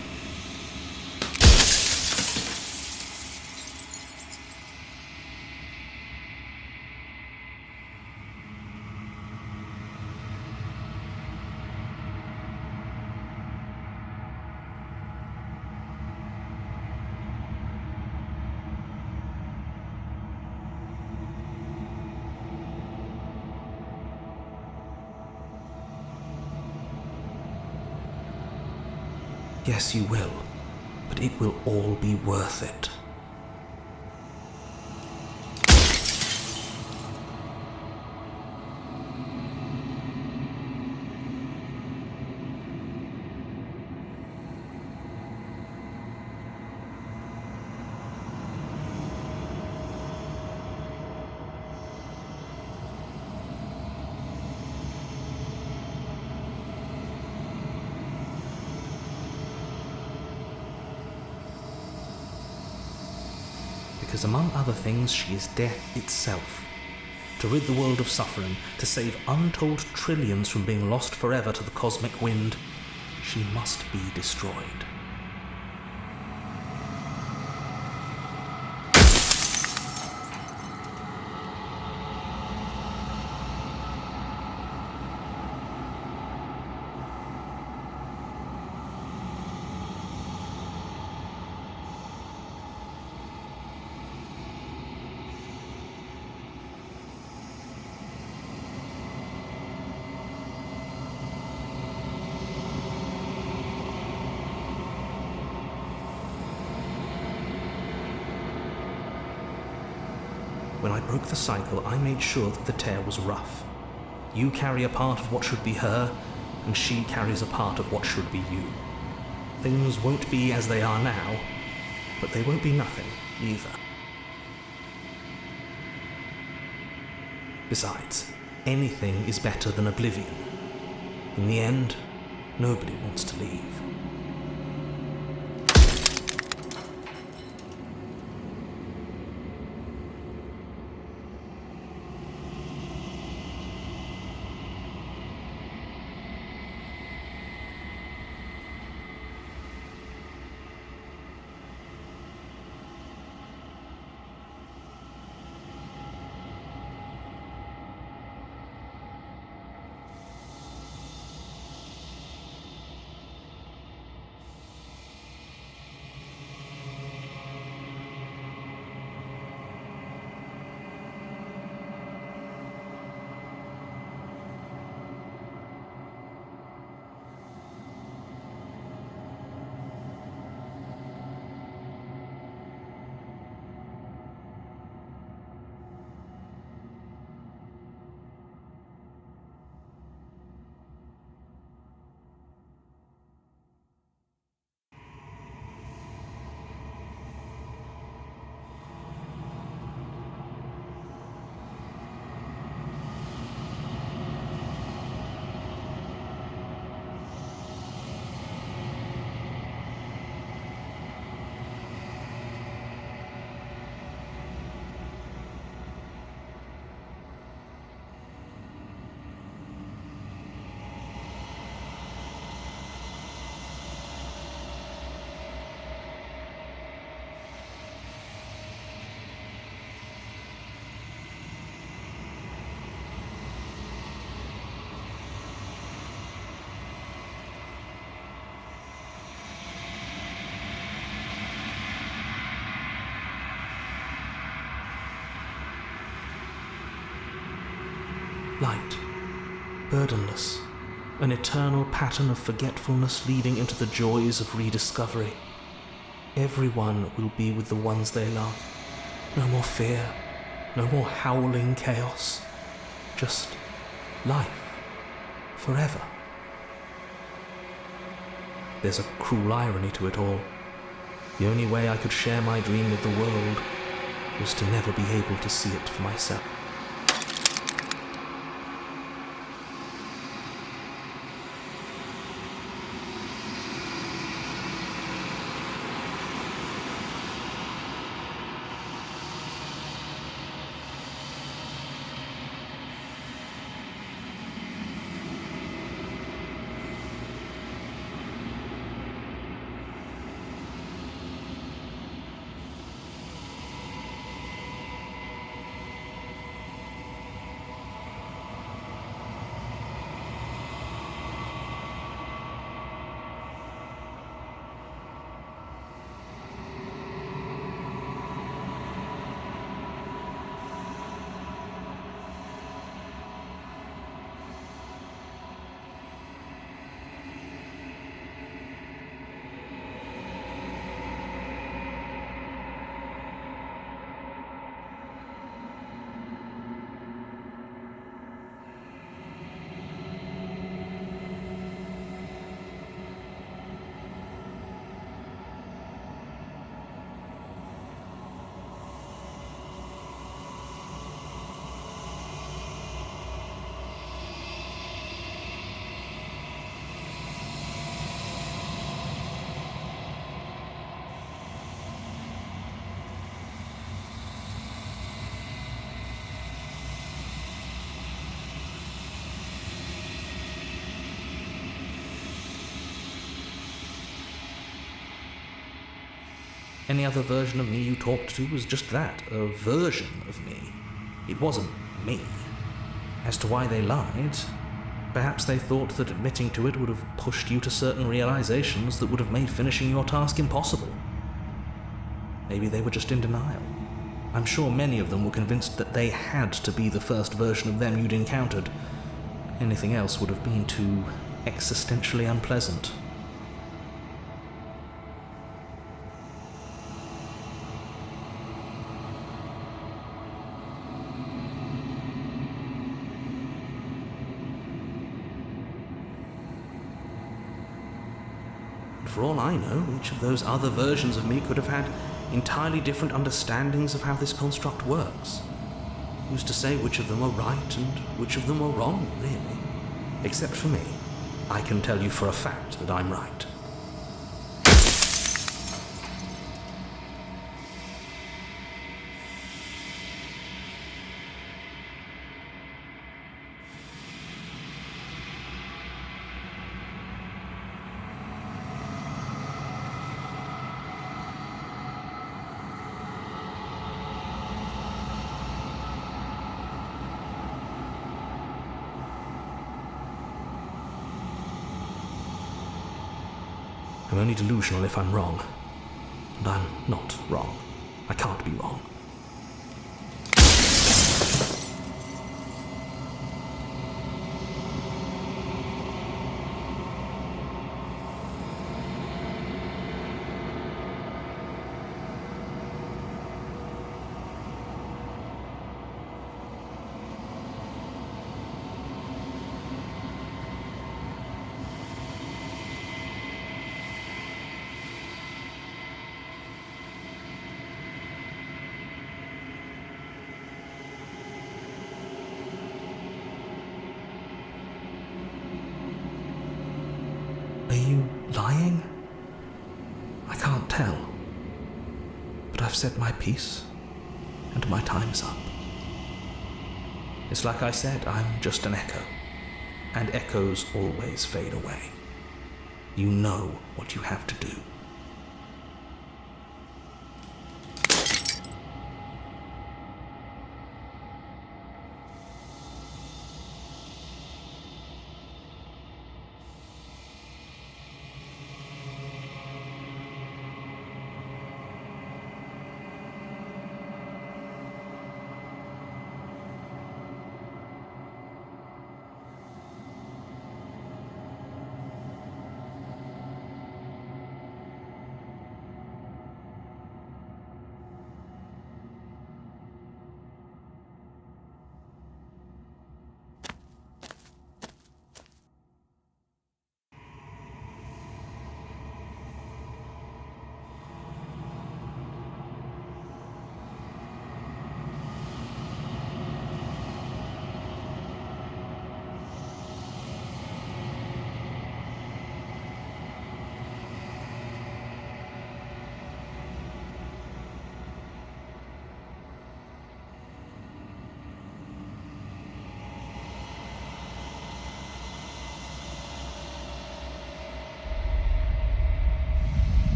Yes, you will, but it will all be worth it. Because among other things, she is death itself. To rid the world of suffering, to save untold trillions from being lost forever to the cosmic wind, she must be destroyed. When I broke the cycle, I made sure that the tear was rough. You carry a part of what should be her, and she carries a part of what should be you. Things won't be as they are now, but they won't be nothing either. Besides, anything is better than oblivion. In the end, nobody wants to leave. Light, burdenless, an eternal pattern of forgetfulness leading into the joys of rediscovery. Everyone will be with the ones they love. No more fear, no more howling chaos. Just life, forever. There's a cruel irony to it all. The only way I could share my dream with the world was to never be able to see it for myself. Any other version of me you talked to was just that, a version of me. It wasn't me. As to why they lied, perhaps they thought that admitting to it would have pushed you to certain realizations that would have made finishing your task impossible. Maybe they were just in denial. I'm sure many of them were convinced that they had to be the first version of them you'd encountered. Anything else would have been too existentially unpleasant. For all I know, each of those other versions of me could have had entirely different understandings of how this construct works. Who's to say which of them are right and which of them are wrong, really? Except for me. I can tell you for a fact that I'm right. I'm only delusional if I'm wrong. And I'm not wrong. I can't be wrong. Are you lying? I can't tell. But I've said my piece, and my time's up. It's like I said, I'm just an echo, and echoes always fade away. You know what you have to do.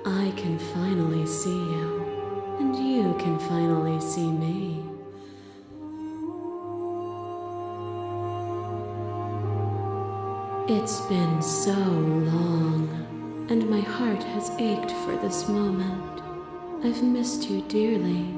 I can finally see you, and you can finally see me. It's been so long, and my heart has ached for this moment. I've missed you dearly.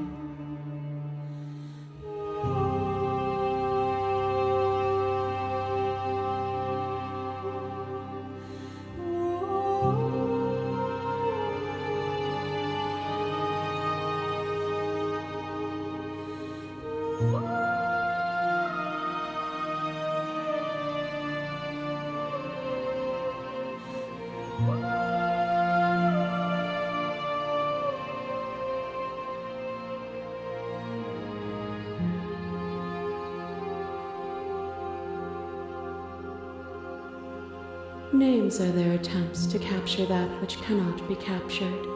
Names are their attempts to capture that which cannot be captured.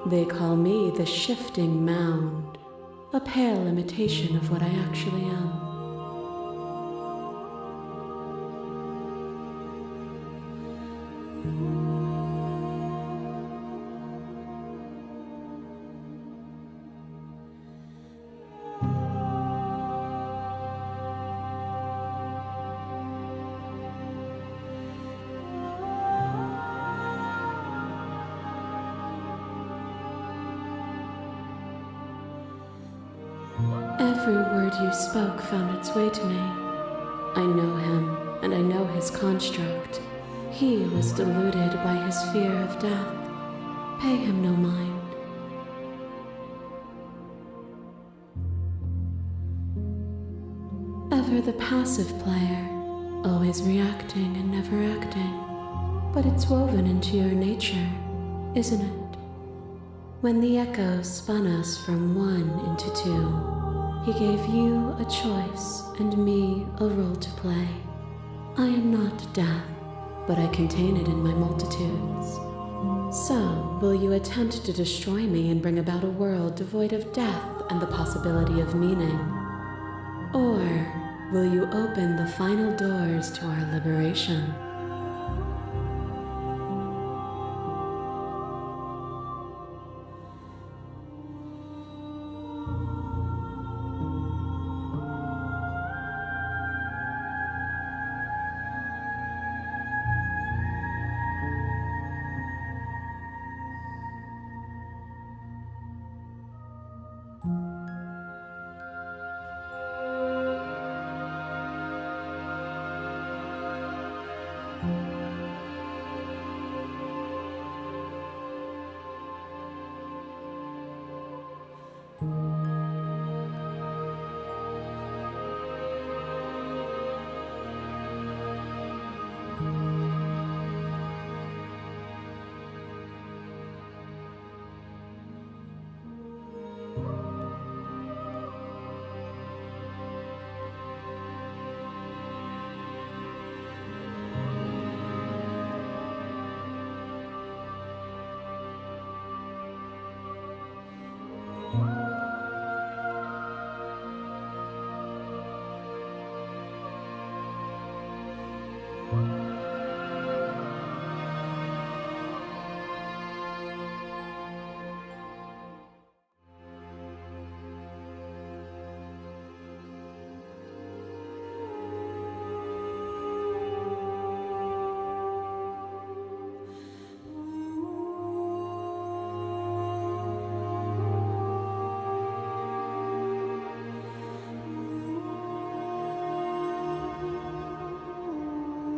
They call me the Shifting Mound, a pale imitation of what I actually am. Every word you spoke found its way to me. I know him, and I know his construct. He was deluded by his fear of death. Pay him no mind. Ever the passive player, always reacting and never acting. But it's woven into your nature, isn't it? When the echoes spun us from one into two, he gave you a choice and me a role to play. I am not death, but I contain it in my multitudes. So, will you attempt to destroy me and bring about a world devoid of death and the possibility of meaning? Or will you open the final doors to our liberation?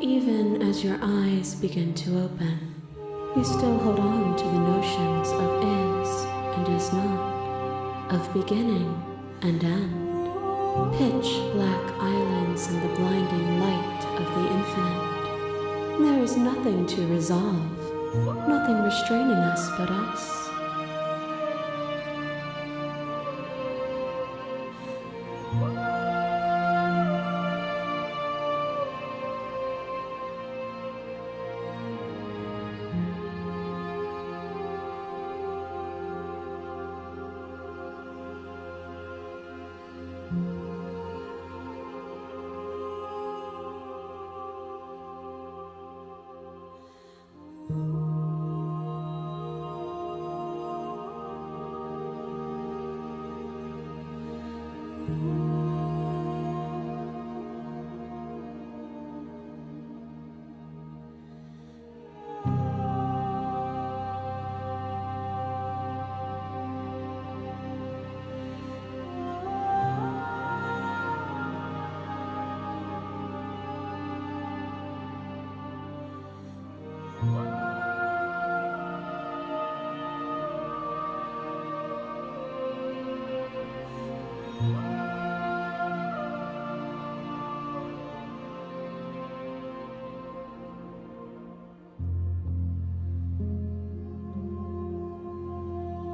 Even as your eyes begin to open, you still hold on to the notions of is and is not, of beginning and end, pitch black islands in the blinding light of the infinite. There is nothing to resolve, nothing restraining us but us.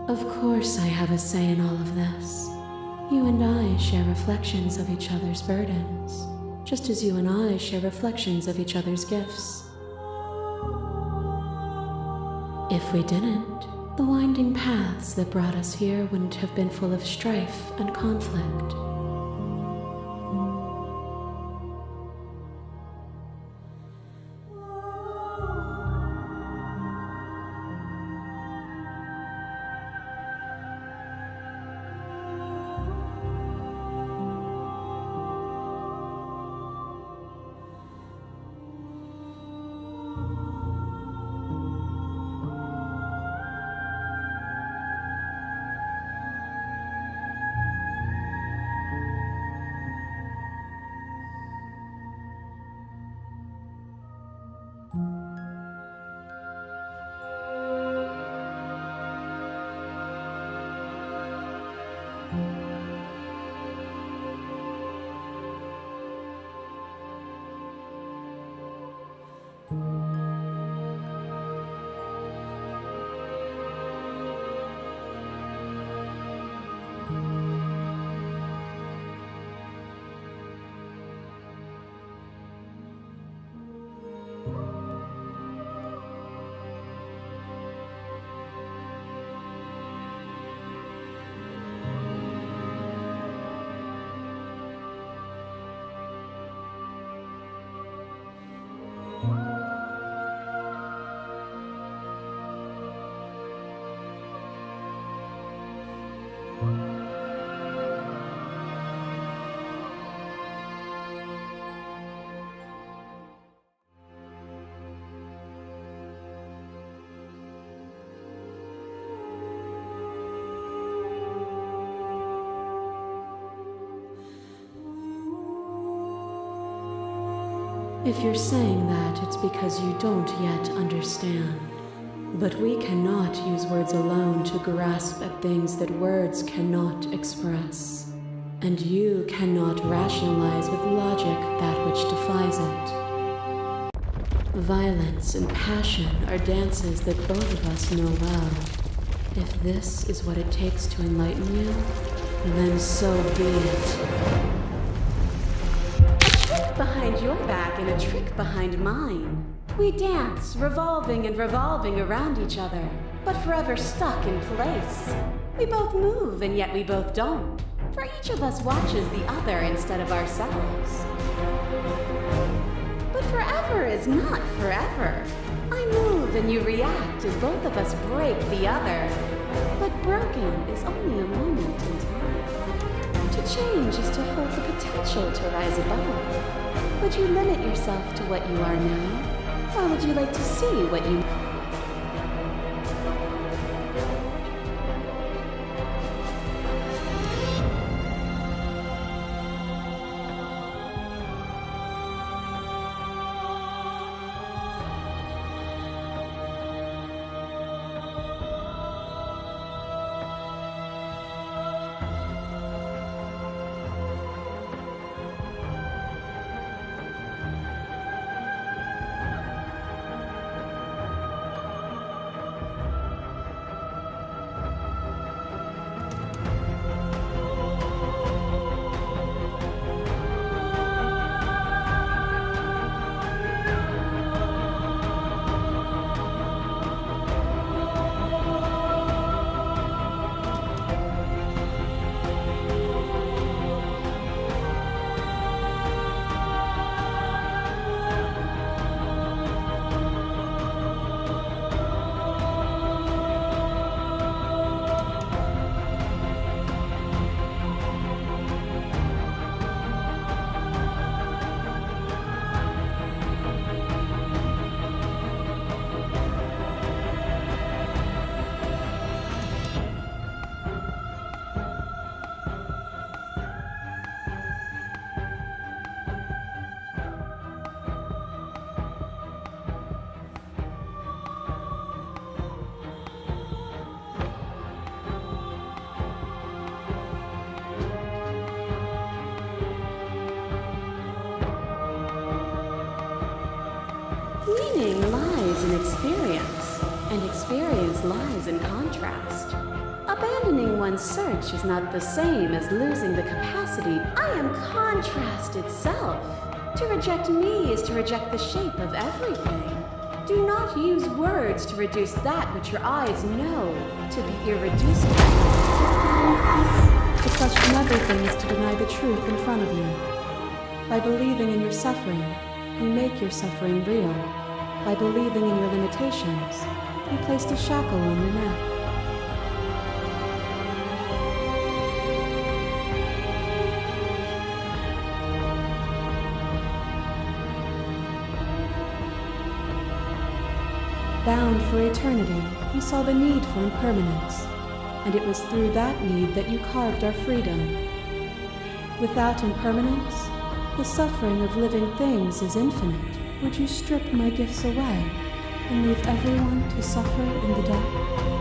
Of course I have a say in all of this. You and I share reflections of each other's burdens, just as you and I share reflections of each other's gifts. If we didn't, The winding paths that brought us here wouldn't have been full of strife and conflict. If you're saying that, it's because you don't yet understand. But we cannot use words alone to grasp at things that words cannot express. And you cannot rationalize with logic that which defies it. Violence and passion are dances that both of us know well. If this is what it takes to enlighten you, then so be it. Behind your back and a trick behind mine. We dance, revolving and revolving around each other, but forever stuck in place. We both move, and yet we both don't, for each of us watches the other instead of ourselves. But forever is not forever. I move and you react as both of us break the other. But broken is only a moment in time. To change is to hold the potential to rise above. Would you limit yourself to what you are now? Or would you like to see what you... Meaning lies in experience, and experience lies in contrast. Abandoning one's search is not the same as losing the capacity. I am contrast itself. To reject me is to reject the shape of everything. Do not use words to reduce that which your eyes know to be irreducible. To question everything is to deny the truth in front of you. By believing in your suffering, you make your suffering real. By believing in your limitations, you placed a shackle on your neck. Bound for eternity, you saw the need for impermanence, and it was through that need that you carved our freedom. Without impermanence, the suffering of living things is infinite. Would you strip my gifts away and leave everyone to suffer in the dark?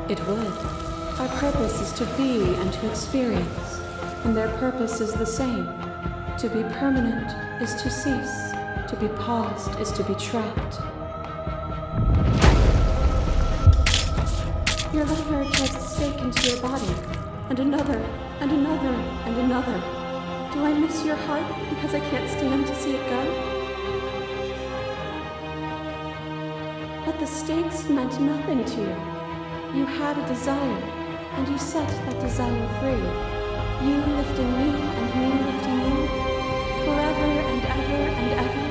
It would. Our purpose is to be and to experience, and their purpose is the same. To be permanent is to cease. To be paused is to be trapped. Your lover drives a stake into your body, and another, and another, and another. Do I miss your heart because I can't stand to see it go? But the stakes meant nothing to you. You had a desire, and you set that desire free. You lifting me and me lifting you, forever and ever and ever.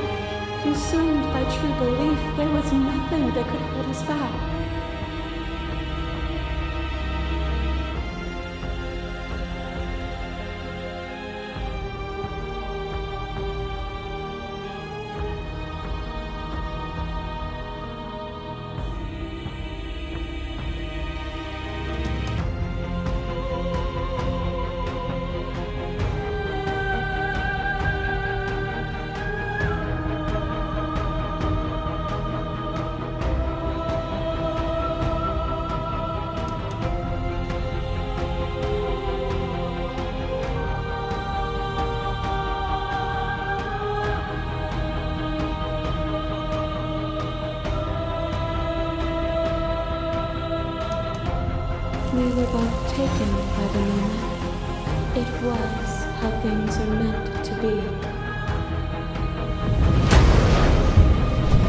Consumed by true belief, there was nothing that could hold us back. We were both taken by the moment. It was how things are meant to be.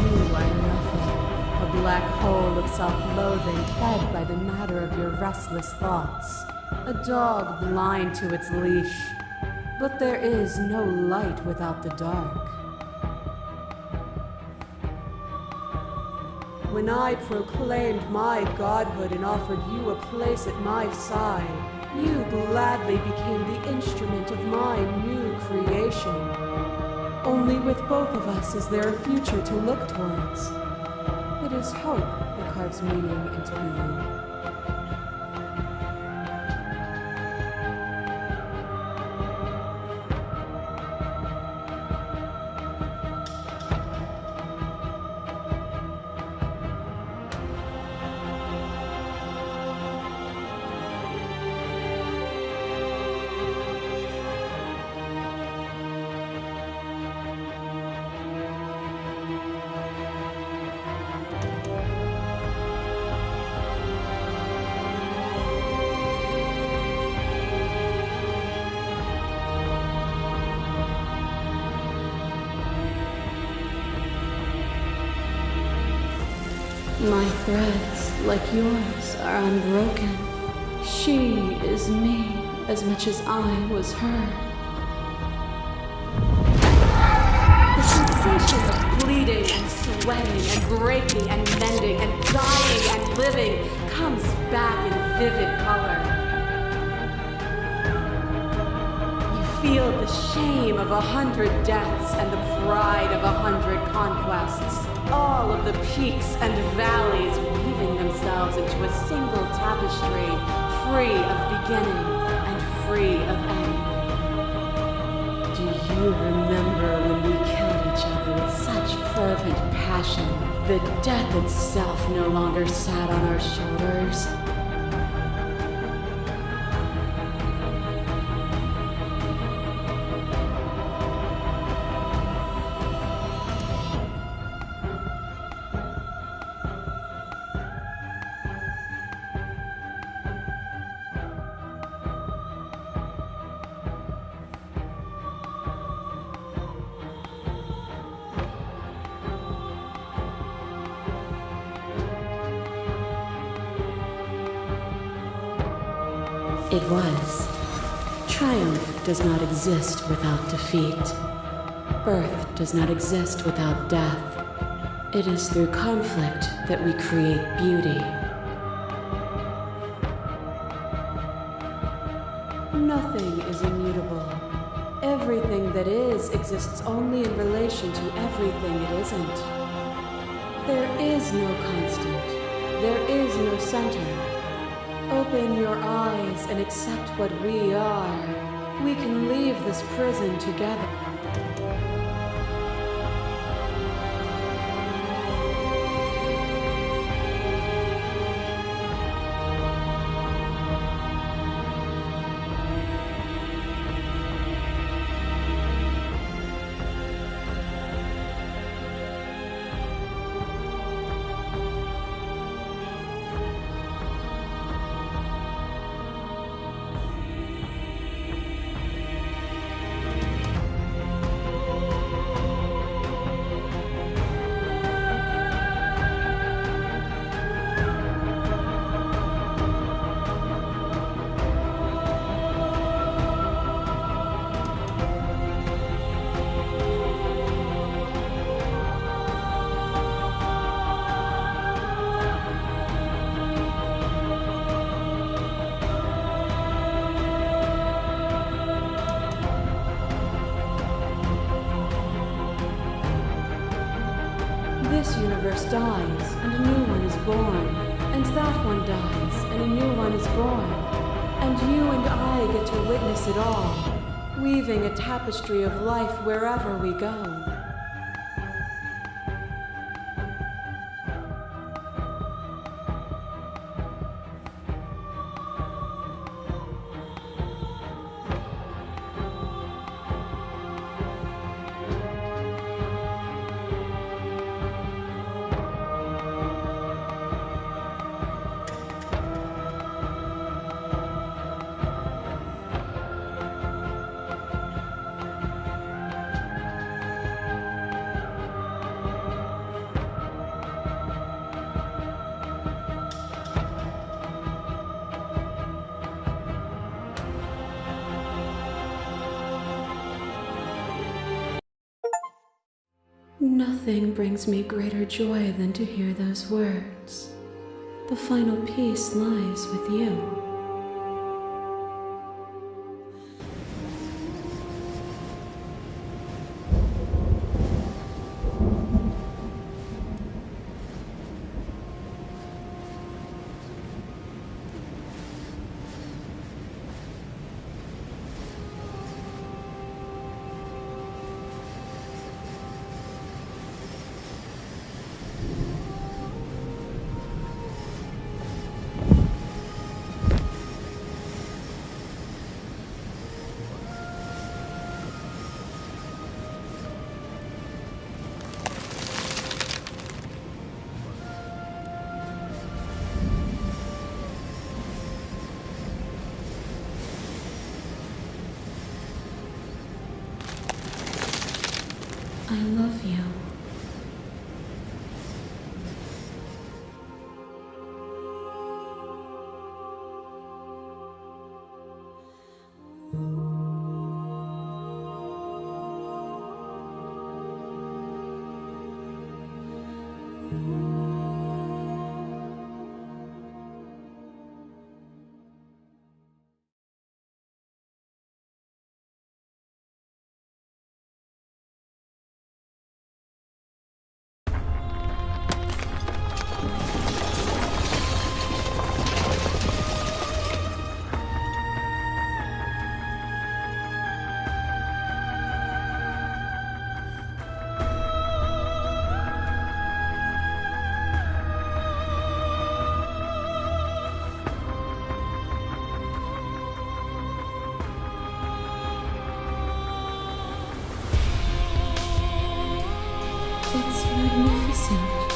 You are nothing. A black hole of self-loathing fed by the matter of your restless thoughts. A dog blind to its leash. But there is no light without the dark. When I proclaimed my godhood and offered you a place at my side, you gladly became the instrument of my new creation. Only with both of us is there a future to look towards. It is hope that carves meaning into being. My threads, like yours, are unbroken. She is me as much as I was her. The sensation of bleeding and swelling and breaking and mending and dying and living comes back in vivid color. You feel the shame of 100 deaths and the pride of 100 conquests. All of the peaks and valleys weaving themselves into a single tapestry, free of beginning and free of end. Do you remember when we killed each other with such fervent passion that death itself no longer sat on our shoulders? It was. Triumph does not exist without defeat. Birth does not exist without death. It is through conflict that we create beauty. Nothing is immutable. Everything that is exists only in relation to everything it isn't. There is no constant. There is no center. Open your eyes and accept what we are. We can leave this prison together. This universe dies, and a new one is born. And that one dies, and a new one is born. And you and I get to witness it all, weaving a tapestry of life wherever we go. Nothing brings me greater joy than to hear those words. The final piece lies with you. I love you. It's magnificent.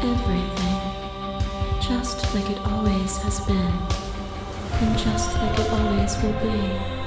Everything, just like it always has been, and just like it always will be.